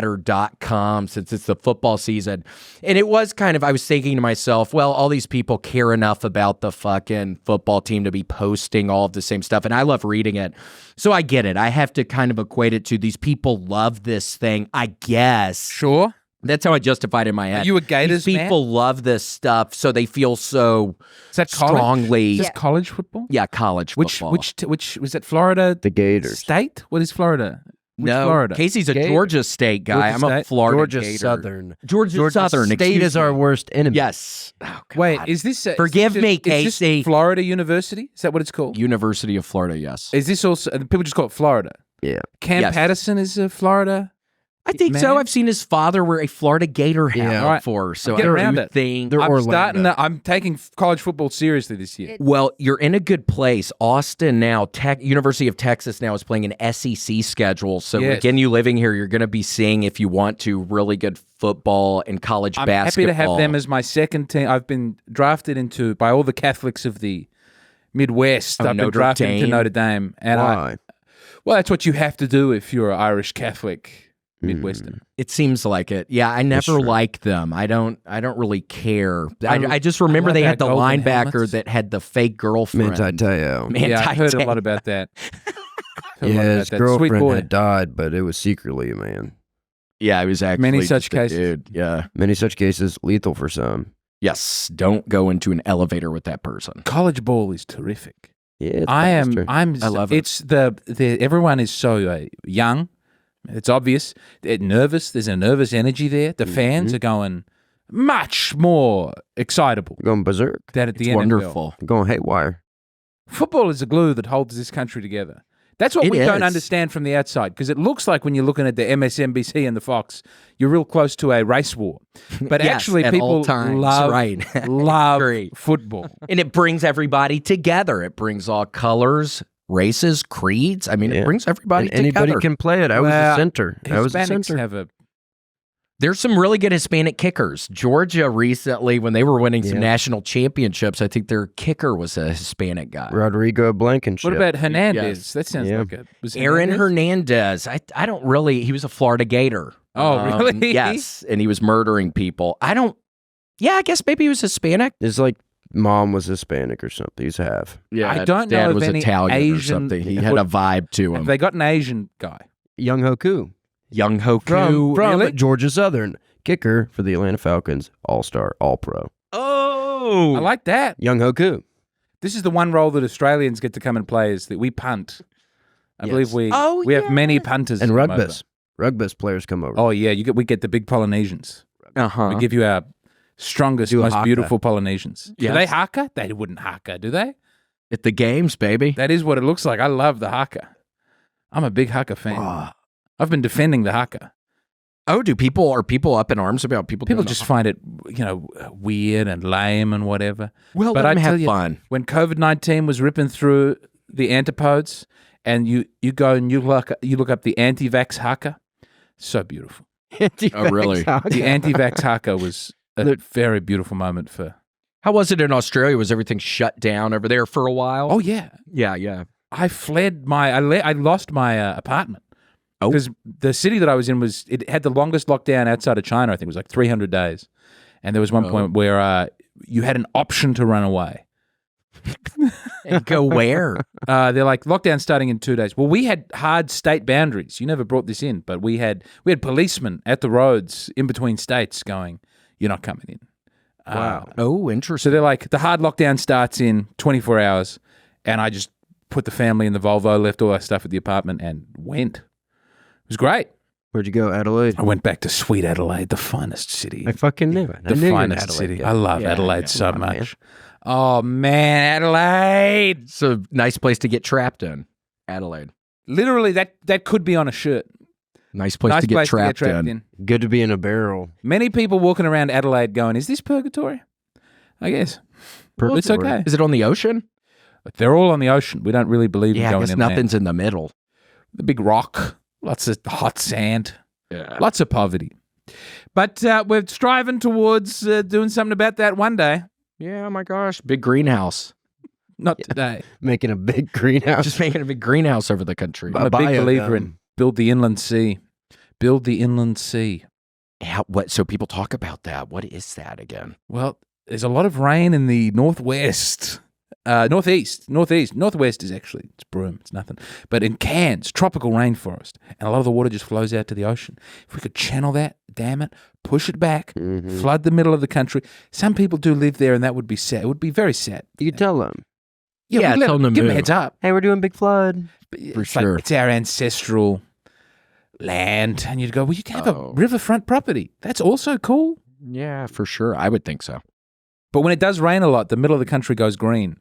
GatorChatter.com since it's the football season, and it was kind of, I was thinking to myself, well, all these people care enough about the fucking football team to be posting all of the same stuff, and I love reading it, so I get it. I have to kind of equate it to these people love this thing, I guess. Sure. That's how I justified it in my head. Are you a Gators These man? people love this stuff, so they feel so Is that college? strongly. Is this college football? Yeah, college football. Which was that Florida The Gators. State? What is Florida? Which no, Florida? Casey's a Gators. Georgia State guy. Georgia I'm a State? Florida Georgia Gator. Southern. Georgia Southern. State excuse is our me. worst enemy. Yes. Oh, God. Wait, is this Forgive me, is this Casey. Florida University? Is that what it's called? University of Florida. Yes. Is this also people just call it Florida? Yeah. Cam Yes. Patterson is Florida. I think so. Man. I've seen his father wear a Florida Gator hat Yeah. Right. before. So Get I around do it. think. They're Orlando. I'm taking college football seriously this year. Well, you're in a good place. Austin now, University of Texas now is playing an SEC schedule. So Yes. again, you living here, you're going to be seeing, if you want to, really good football and college I'm basketball. happy to have them as my second team. I've been drafted into by all the Catholics of the Midwest. Oh, I've been Notre drafted into Dame? Notre Dame, and Why? well, that's what you have to do if you're an Irish Catholic Midwestern. It seems like it. Yeah, I never true. liked them. I don't really care. I just remember love they our had the golden linebacker helmets. that had the fake girlfriend. Manti-Teo. Yeah, I heard a Manti-Teo. lot about that. Heard a lot Yeah, about his that. Sweet girlfriend boy. had died, but it was secretly a man. Yeah, it was actually Many such just a cases. dude. Yeah. Many such cases, lethal for some. Yes. Don't go into an elevator with that person. College ball is terrific. Yeah, I love it. It's the everyone is so young. It's obvious. They're nervous. There's a nervous energy there. The fans are going much more excitable going berserk. than at the It's NFL. wonderful. Going haywire. Football is the glue that holds this country together. That's what It we don't is. understand from the outside, because it looks like when you're looking at the MSNBC and the Fox, you're real close to a race war. But Yes, actually, at all people times, love, right. love Agree. football. And it brings everybody together. It brings all colors, races, creeds. I mean, Yeah. it brings everybody And anybody together. can play it. I was Well, a center. I was a Hispanics center. have a There's some really good Hispanic kickers. Georgia recently, when they were winning some Yeah. national championships, I think their kicker was a Hispanic guy. Rodrigo Blankenship. What about Hernandez? Yes. That sounds Yeah. like it. Was Aaron Hernandez. I don't really. He was a Florida Gator. Oh, really? Yes, and he was murdering people. Yeah, I guess maybe he was Hispanic. It's like mom was Hispanic or something. He's half. Yeah, I don't Dad know of was any Italian or Asian- something. He had a vibe to Have him. they got an Asian guy? Young Hoku. Young Hoku. From really? Georgia Southern. Kicker for the Atlanta Falcons. All-star, all-pro. Oh, I like that. Young Hoku. This is the one role that Australians get to come and play, is that we punt. I believe we Oh, we have yeah. many punters And come over. Rugbys players come over. Oh yeah, we get the big Polynesians. Uh-huh. We give you our strongest, Do a most haka. beautiful Polynesians. Do Yes. they haka? They wouldn't haka, do they? At the games, baby. That is what it looks like. I love the haka. I'm a big haka fan. I've been defending the haka. Oh, are people up in arms about people? People doing just the- find it, weird and lame and whatever. well, but let I them tell have you, fun. when COVID-19 was ripping through the antipodes, and you go and you look up the anti-vax haka, so beautiful. Oh, really? The anti-vax haka was a very beautiful moment for. How was it in Australia? Was everything shut down over there for a while? Oh yeah, yeah. I fled I lost my apartment. Oh. Because the city that I was in it had the longest lockdown outside of China. I think it was like 300 days, and there was one point where you had an option to run away. And go where? They're like lockdown starting in 2 days. Well, we had hard state boundaries. You never brought this in, but we had policemen at the roads in between states going, "You're not coming in." Wow. Oh, So interesting. they're like, the hard lockdown starts in 24 hours, and I just put the family in the Volvo, left all our stuff at the apartment, and went. It was great. Where'd you go, Adelaide? I went back to sweet Adelaide, the finest city. I fucking knew it. The finest city. I love Adelaide so much. Oh, man, Adelaide. It's a nice place to get trapped in. Adelaide. Literally, that could be on a shirt. Nice place Nice to get place trapped, to get trapped in. in. Good to be in a barrel. Many people walking around Adelaide going, is this purgatory? I guess. Well, it's Purgatory. okay. Is it on the ocean? But they're all on the ocean. We don't really believe in Yeah, I going guess in there. nothing's in the middle. The big rock, lots of hot sand, Yeah. lots of poverty. But we're striving towards doing something about that one day. Yeah, my gosh. Big greenhouse. Not today. Making a big greenhouse. Just making a big greenhouse over the country. I'm a big biodome. believer in build the inland sea. Build the inland sea. So people talk about that. What is that again? Well, there's a lot of rain in the northwest. Northeast. Northwest is actually, it's Broome, it's nothing. But in Cairns, tropical rainforest. And a lot of the water just flows out to the ocean. If we could channel that, dam it, push it back, flood the middle of the country. Some people do live there, and that would be sad. It would be very sad. You tell them. Yeah, we'd let tell them to give them a move. heads up. Hey, we're doing big flood. For It's like, sure. it's our ancestral land. And you'd go, well, you can have a Oh. riverfront property. That's also cool. Yeah, for sure. I would think so. But when it does rain a lot, the middle of the country goes green.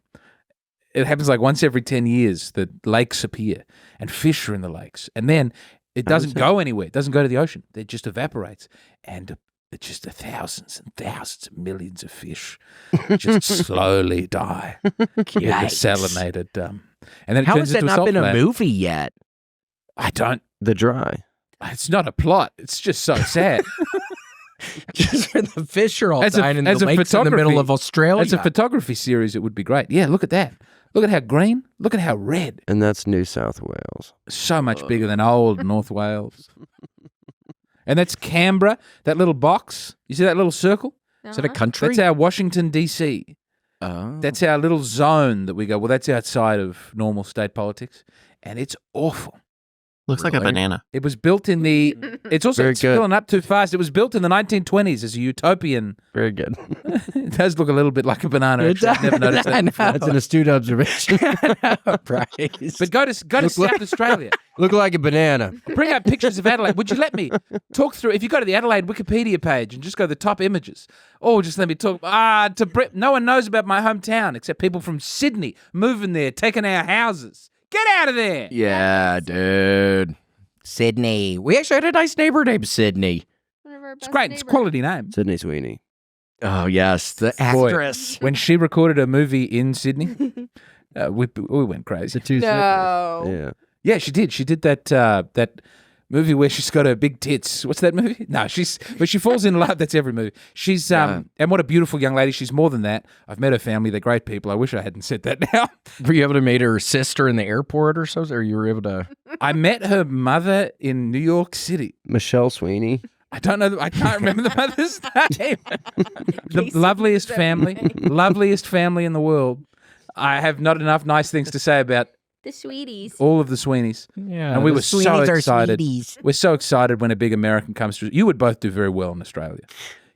It happens like once every 10 years. The lakes appear and fish are in the lakes. And then it doesn't go anywhere. It doesn't go to the ocean. It just evaporates. And it's just thousands and thousands of millions of fish just slowly die in the salinated. And then it How turns has that into not been a salt flat. movie yet? I don't. The dry. It's not a plot. It's just so sad. Just where the fish are all As a- dying in as the a lakes in the middle photography- of Australia. As a photography series, it would be great. Yeah, look at that. Look at how green. Look at how red. And that's New South Wales. So much bigger than old North Wales. And that's Canberra, that little box. You see that little circle? Is it a country? That's our Washington, D.C. Oh. That's our little zone that we go, well, that's outside of normal state politics. And it's awful. Looks like a Really? banana. It was built in the. It's also Very it's good. filling up too fast. It was built in the 1920s as a utopian. Very good. It does look a little bit like a banana. Actually. I've never noticed I that. know. That's an astute observation. Bryce. But go to South Australia. Look like a banana. Bring out pictures of Adelaide. Would you let me talk through? If you go to the Adelaide Wikipedia page and just go to the top images, or just let me talk. No one knows about my hometown except people from Sydney moving there, taking our houses. Get out of there. Yeah, dude. Sydney. We actually had a nice neighbor named Sydney. One of our It's best great. It's a neighbors. quality name. Sydney Sweeney. Oh, yes. The Boy, actress. when she recorded a movie in Sydney, we went crazy. The two No. Yeah. Yeah, she did. She did that movie where she's got her big tits. What's that movie? No, where she falls in love. That's every movie. She's and what a beautiful young lady. She's more than that. I've met her family. They're great people. I wish I hadn't said that now. Were you able to meet her sister in the airport or something? Or you were able to? I met her mother in New York City. Michelle Sweeney. I don't know. I can't remember the mother's name. The loveliest family in the world. I have not enough nice things to say about The sweeties. all of the Sweeneys. Yeah. And we were so excited. We're so excited when a big American comes through. You would both do very well in Australia.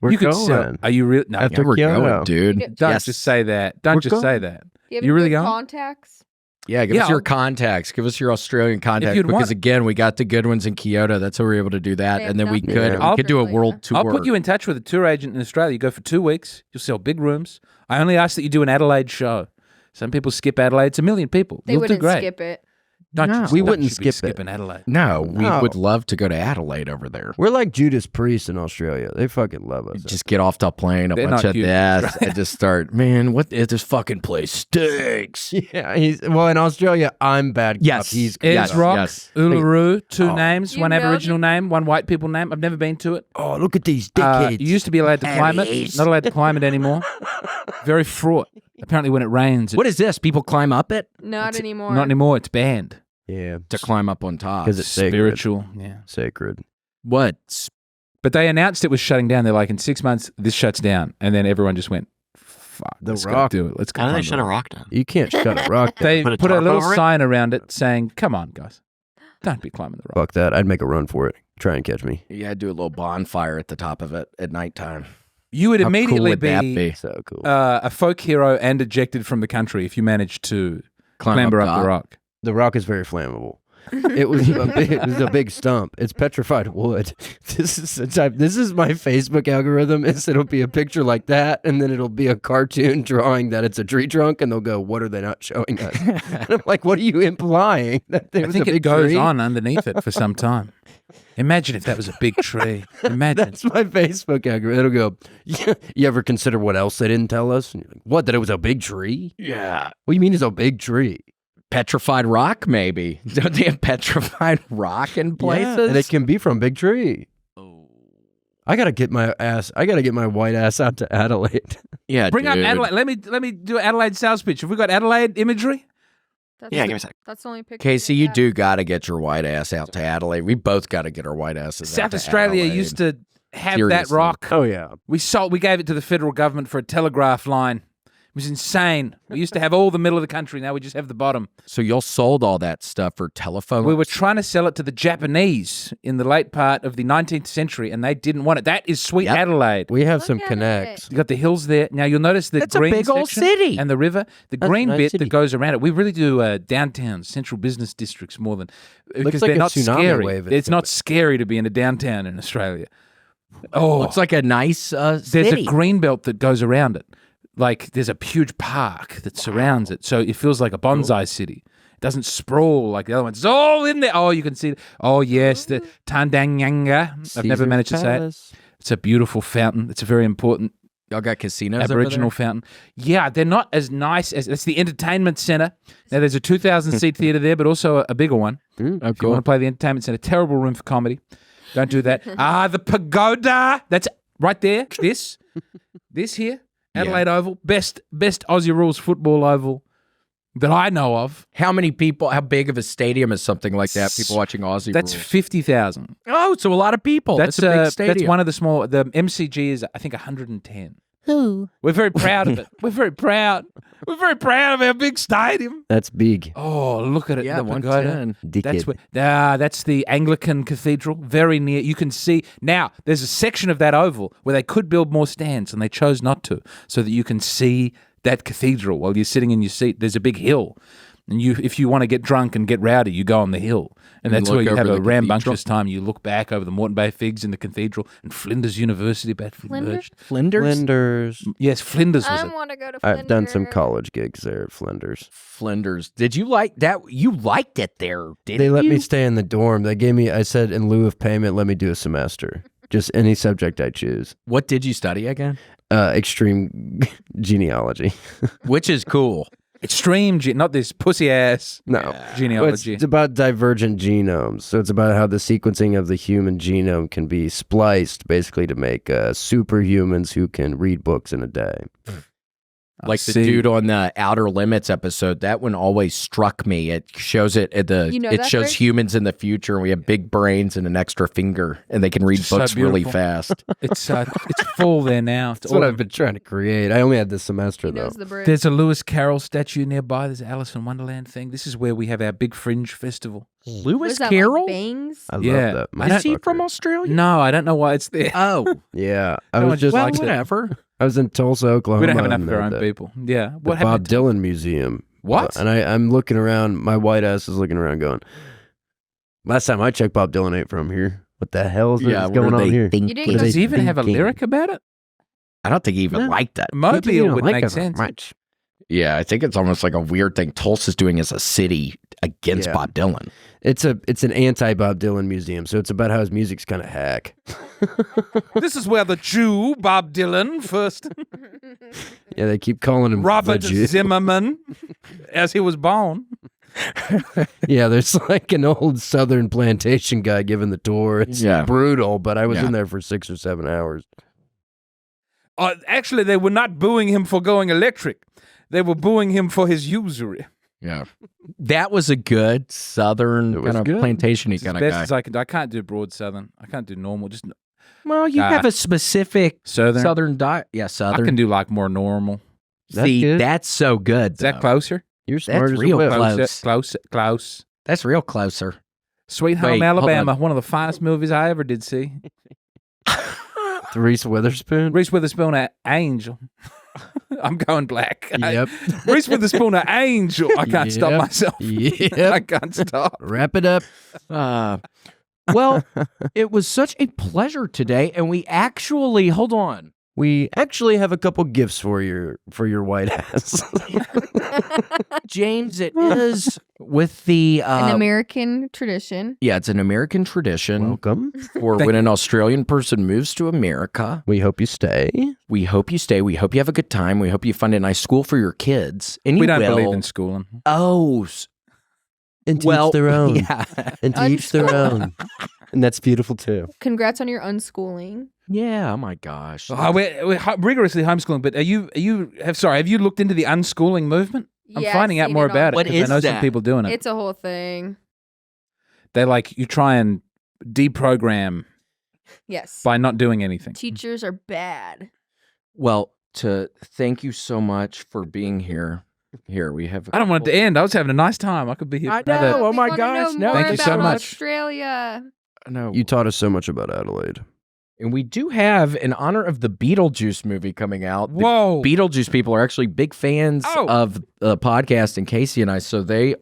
We're you could going. sell. Are you real? No, After yeah. We're Kyoto. going, dude. Don't Yes. just say that. Don't We're just say going. that. Do you have You any really good going? contacts? Yeah, give Yeah, us your I'll- contacts. Give us your Australian contacts you'd because want- again, we got the good ones in Kyoto. That's how we were able to do that, They have and then we nothing could in we could do a Australia. world tour. I'll put you in touch with a tour agent in Australia. You go for 2 weeks. You'll sell big rooms. I only ask that you do an Adelaide show. Some people skip Adelaide. It's 1 million people. They You'll do wouldn't great. skip it. Don't No. you, We don't wouldn't you be skip it. skipping Adelaide. No, we No. would love to go to Adelaide over there. We're like Judas Priest in Australia. They fucking love us. Just get off the plane, a They're bunch not of huge, this, and just start. Man, what is this fucking place stinks? Yeah, well in Australia, I'm bad. Cop. Yes. He's Ayers Yes, Rock, yes. Uluru, two names, You one know Aboriginal the- name, one white people name. I've never been to it. oh, look at these dickheads. You used to be allowed to climb it. Harry's. Not allowed to climb it anymore. Very fraught. Apparently, when it rains, What is this? People climb up it Not anymore. not anymore. It's banned. yeah, to climb up on top. 'Cause it's sacred. Spiritual. Yeah. Sacred. What? But they announced it was shutting down. They're like, in 6 months, this shuts down. And then everyone just went, fuck, The let's Rock. go do it. Let's go. How do they climb shut the a rock. rock down? You can't shut a rock down. They Put a put a tarp little over it? sign around it saying, come on, guys. Don't be climbing the rock. Fuck that. I'd make a run for it. Try and catch me. You gotta do a little bonfire at the top of it at nighttime. You would How cool immediately would that be, be? So cool. a folk hero and ejected from the country if you managed to clamber up the top. rock. The rock is very flammable. It was a big stump. It's petrified wood. This is the type. This is my Facebook algorithm. It'll be a picture like that, and then it'll be a cartoon drawing that it's a tree trunk, and they'll go, "What are they not showing us?" And I'm like, "What are you implying?" That there I was think a it big goes tree? on underneath it for some time. Imagine if that was a big tree. Imagine. That's my Facebook algorithm. It'll go, "You ever consider what else they didn't tell us?" And you're like, "What? That it was a big tree?" Yeah. What do you mean it's a big tree? Petrified rock, maybe. Don't they have petrified rock in places? Yeah, and it can be from big tree. I gotta get my white ass out to Adelaide. Yeah, Bring up dude. Adelaide. Let me do Adelaide sales pitch. Have we got Adelaide imagery? That's Yeah, the- give me a sec. That's the only picture. Casey, we you have. do got to get your white ass out to Adelaide. We both got to get our white asses out South to Australia Adelaide. used to have that Seriously. rock. Oh yeah. We gave it to the federal government for a telegraph line. It was insane. We used to have all the middle of the country. Now we just have the bottom. So y'all sold all that stuff for telephone? We were trying to sell it to the Japanese in the late part of the 19th century, and they didn't want it. That is sweet Yep. Adelaide. We have Look some at connects. You got the hills there. Now you'll notice the That's a green big old section city. and the river. The That's a green nice bit city. that goes around it. We really do downtown, central business districts more than because like they're a not tsunami scary. wave. It's not scary to be in a downtown in Australia. Oh, Looks like a nice there's city. a green belt that goes around it. Like there's a huge park that surrounds it, so it feels like a bonsai city. It doesn't sprawl like the other ones. It's all in there. Oh, you can see it. Oh, yes, the Tandanganga. I've never Caesar's managed to say it. Palace. It's a beautiful fountain. It's a very important Y'all got casinos Aboriginal over there? fountain. Yeah, they're not as nice as it's the entertainment center. Now there's a 2,000 seat theater there, but also a bigger one. Oh, If you want cool. to play the entertainment center, terrible room for comedy. Don't do that. The pagoda. That's right there. This here, Adelaide Oval, best Aussie rules football oval that I know of. How many people, how big of a stadium is something like that? People watching Aussie That's rules. 50,000. Oh, so a lot of people. That's a big stadium. That's one of the small. The MCG is I think 110. Who? We're very proud of it. We're very proud. We're very proud of our big stadium. That's big. Oh, look at it. Yeah, the pagoda. 110. That's the Anglican Cathedral, very near. You can see now. There's a section of that oval where they could build more stands, and they chose not to, so that you can see that cathedral while you're sitting in your seat. There's a big hill, and if you want to get drunk and get rowdy, you go on the hill, and that's where you have a rambunctious time. You look back over the Moreton Bay Figs in the cathedral and Flinders University about Flinders? Flinders? Yes, Flinders was I it. want to go to Flinders. I've done some college gigs there at Flinders. Flinders. Did you like that? You liked it there, didn't They let you? me stay in the dorm. They gave me, I said, in lieu of payment, let me do a semester. Just any subject I choose. What did you study again? Extreme genealogy. Which is cool. Extreme, not this pussy ass No. Well, genealogy. it's about divergent genomes. So it's about how the sequencing of the human genome can be spliced basically to make superhumans who can read books in a day. Like the dude on the Outer Limits episode, that one always struck me. It shows it at the. You know it that, shows Rick? humans in the future, and we have big brains and an extra finger, and they can read So books really beautiful. fast. It's full there now. It's That's what all- I've been trying to create. I only had this semester, He though. knows the bridge. There's a Lewis Carroll statue nearby. There's an Alice in Wonderland thing. This is where we have our big fringe festival. What is Lewis that, Carroll? Like bangs? I Yeah. love that. Is he motherfucker. from Australia? No, I don't know why it's there. Oh, Yeah. I No was one just well, likes it. whatever. I was in Tulsa, Oklahoma. We don't have enough and of our the- own people. Yeah. The What Bob happened? Dylan Museum. What? And I'm looking around. My white ass is looking around going, last time I checked, Bob Dylan ain't from here. What the hell is Yeah, going on here? You didn't What are Does they he even have a thinking? lyric about it? I don't think he even No. liked that. Maybe you Mobile don't would like make it very sense. much. Yeah, I think it's almost like a weird thing Tulsa's doing as a city against Yeah. Bob Dylan. It's an anti-Bob Dylan museum, so it's about how his music's kind of hack. This is where the Jew, Bob Dylan, first Yeah, they keep calling him Robert the Jew. Zimmerman, as he was born. Yeah, there's like an old Southern plantation guy giving the tour. It's Yeah. brutal, but I was Yeah. in there for 6 or 7 hours. Actually, they were not booing him for going electric. They were booing him for his usury. Yeah. That was a good Southern It was kind of good. plantation-y It's as kind of best guy. as I can do. I can't do broad Southern. I can't do normal. Just Well, you have a specific Southern. Southern diet. Yeah, I Southern. can do like more normal. That's See, good. that's so good. Is that though. closer? You're smart as real a whip. close. Close. That's real closer. Sweet Home Wait, hold Alabama, on. one of the finest movies I ever did see. Reese Witherspoon. Reese Witherspoon, a Angel. I'm going black. Yep. Reese Witherspoon, a Angel. I can't stop Yep. myself. I Yep. can't stop. Wrap it up. Well, it was such a pleasure today, and we actually hold on. We actually have a couple gifts for your white ass. James, it is with the An American tradition. yeah, it's an American tradition Welcome. for when an Australian person moves to America. We hope you stay. We hope you stay. We hope you have a good time. We hope you find a nice school for your kids. And We you don't will. believe in schooling. Oh, And to well, each their own. Yeah, And to each their own. And that's beautiful too. Congrats on your unschooling. yeah. Oh my gosh. Oh, we're rigorously homeschooling, but have you looked into the unschooling movement? I'm Yeah, finding I've out seen more it about it. What 'cause is I know some that? people doing it. It's a whole thing. They you try and deprogram Yes. by not doing anything. Teachers are bad. Well, to thank you so much for being here. Here we have. I don't want it to end. I was having a nice time. I could be here. I for another- know. Oh We my wanna gosh, know no. more Thank you so about much. Australia. No, You taught us so much about Adelaide. and we do have, in honor of the Beetlejuice movie coming out. the Whoa. Beetlejuice people are actually big fans Oh. of the podcast, and Casey and I. So they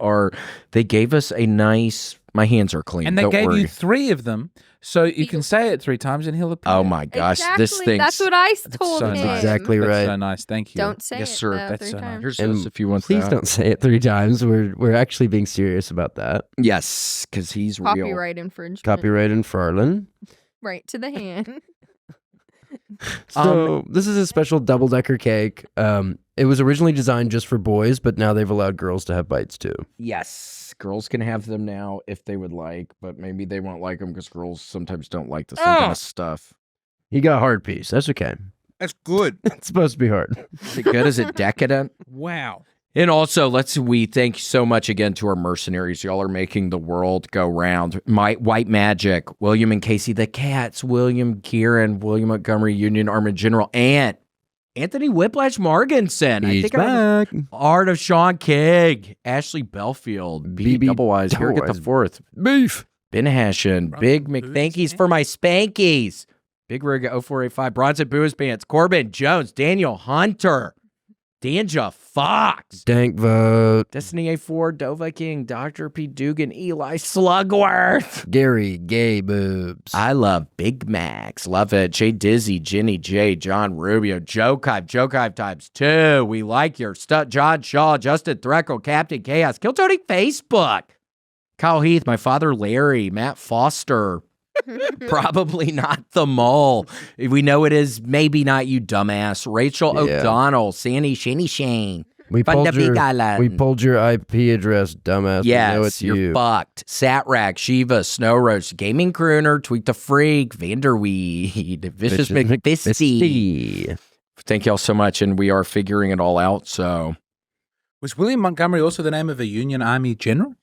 gave us a nice. My hands are clean. And they don't gave worry. you 3 of them, so you can say it 3 times and he'll appear. Oh my gosh, this Exactly. thing. That's what I told so him. nice. Exactly That's right. so nice. Thank you. Don't say Yes, it. sir. That's That's 3 so nice. times. Here's And this if you want Please that. don't say it 3 times. We're actually being serious about that. Yes, because he's real. Copyright infringement. Copyright in Farland. Right to the hand. So this is a special double-decker cake. It was originally designed just for boys, but now they've allowed girls to have bites too. Yes, girls can have them now if they would like, but maybe they won't like them because girls sometimes don't like the same kind of stuff. You got a hard piece. That's okay. That's good. It's supposed to be hard. Is it good? Is it decadent? Wow. And also, we thank you so much again to our mercenaries. Y'all are making the world go round. White Magic, William and Casey the Cats, William Kieran, William Montgomery Union Army General, and Anthony Whiplash Marginson. He's I think I back. Art of Sean King. Ashley Belfield. BB Double Wise. Here get the fourth. Beef. Ben Hashin. Big McThankies for my Spankies. Big Rig 0485. Bronson Booze Pants. Corbin Jones. Daniel Hunter. Danja Fox. Dank vote. Destiny A4. Dova King. Dr. P. Dugan. Eli Slugworth. Gary Gay Boobs. I love Big Macs. Love it. Jay Dizzy, Jenny J, John Rubio, Joe Kive times 2. We like your stuff. John Shaw, Justin Threckle, Captain Chaos, Kill Tony Facebook. Kyle Heath, my father Larry, Matt Foster. Probably not the mole. We know it is maybe not you, dumbass. Rachel O'Donnell, Sandy Shani Shane. We pulled your IP address, dumbass. Yes, we know it's you're you. fucked. Satrack, Shiva, Snow Roach, Gaming Crooner, Tweet the Freak, Vanderweed, Vicious McFisty. Thank y'all so much, and we are figuring it all out, so. Was William Montgomery also the name of a Union Army general?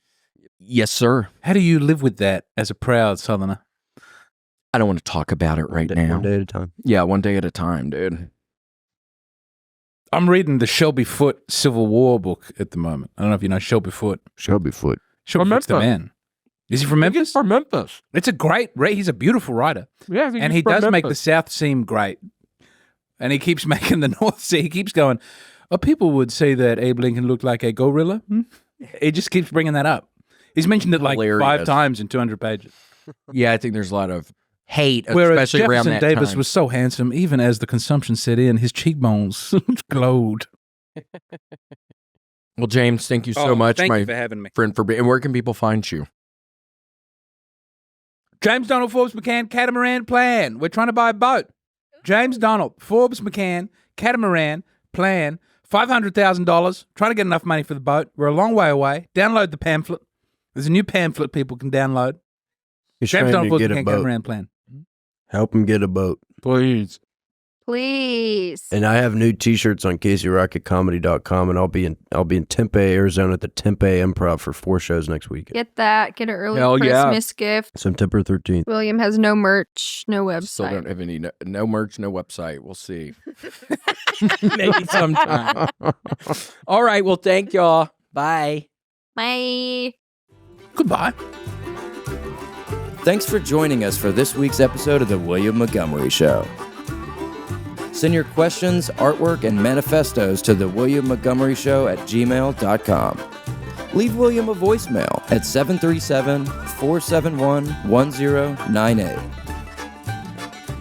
Yes, sir. How do you live with that as a proud Southerner? I don't want to talk about it right now. One day at a time. Yeah, one day at a time, dude. I'm reading the Shelby Foote Civil War book at the moment. I don't know if you know Shelby Foote. Shelby Foote. Shelby Foote's the man. Is he from Memphis? He's from Memphis. It's a great read. He's a beautiful writer. Yeah, and he does make the South seem great. And he keeps making the North see. He keeps going, people would say that Abe Lincoln looked like a gorilla. He just keeps bringing that up. He's mentioned it like Hilarious. 5 times in 200 pages. Yeah, I think there's a lot of hate, Whereas especially around Jefferson that Davis time. was so handsome, even as the consumption set in, his cheekbones glowed. Well, James, thank you so much, Thank my you for having me. friend, for being. And where can people find you? James Donald Forbes McCann Catamaran Plan. We're trying to buy a boat. James Donald Forbes McCann Catamaran Plan. $500,000. Trying to get enough money for the boat. We're a long way away. Download the pamphlet. There's a new pamphlet people can download. He's James trying Donald to Forbes get a McCann boat. Catamaran Plan. Help him get a boat. Please. Please. And I have new T-shirts on CaseyRocketComedy.com, and I'll be in Tempe, Arizona at the Tempe Improv for 4 shows next week. Get that. Get an early Hell yeah. Christmas gift. September 13th. William has no merch, no website. Still don't have any, no merch, no website. We'll see. Maybe sometime. All right. Well, thank y'all. Bye. Bye. Goodbye. Thanks for joining us for this week's episode of The William Montgomery Show. Send your questions, artwork, and manifestos to thewilliammontgomeryshow@gmail.com. Leave William a voicemail at 737-471-1098.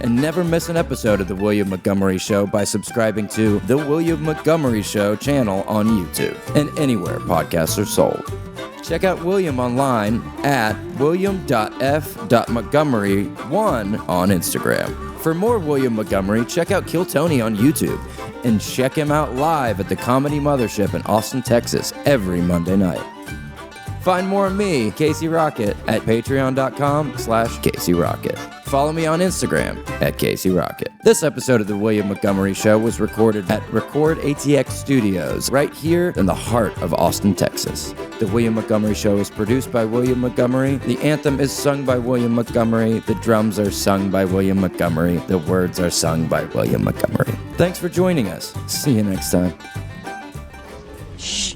And never miss an episode of The William Montgomery Show by subscribing to The William Montgomery Show channel on YouTube and anywhere podcasts are sold. Check out William online at william.f.montgomery1 on Instagram. For more William Montgomery, check out Kill Tony on YouTube and check him out live at the Comedy Mothership in Austin, Texas every Monday night. Find more of me, Casey Rocket, at patreon.com/Casey Rocket. Follow me on Instagram at Casey Rocket. This episode of The William Montgomery Show was recorded at Record ATX Studios, right here in the heart of Austin, Texas. The William Montgomery Show is produced by William Montgomery. The anthem is sung by William Montgomery. The drums are sung by William Montgomery. The words are sung by William Montgomery. Thanks for joining us. See you next time.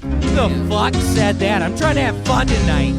Who the fuck said that? I'm trying to have fun tonight.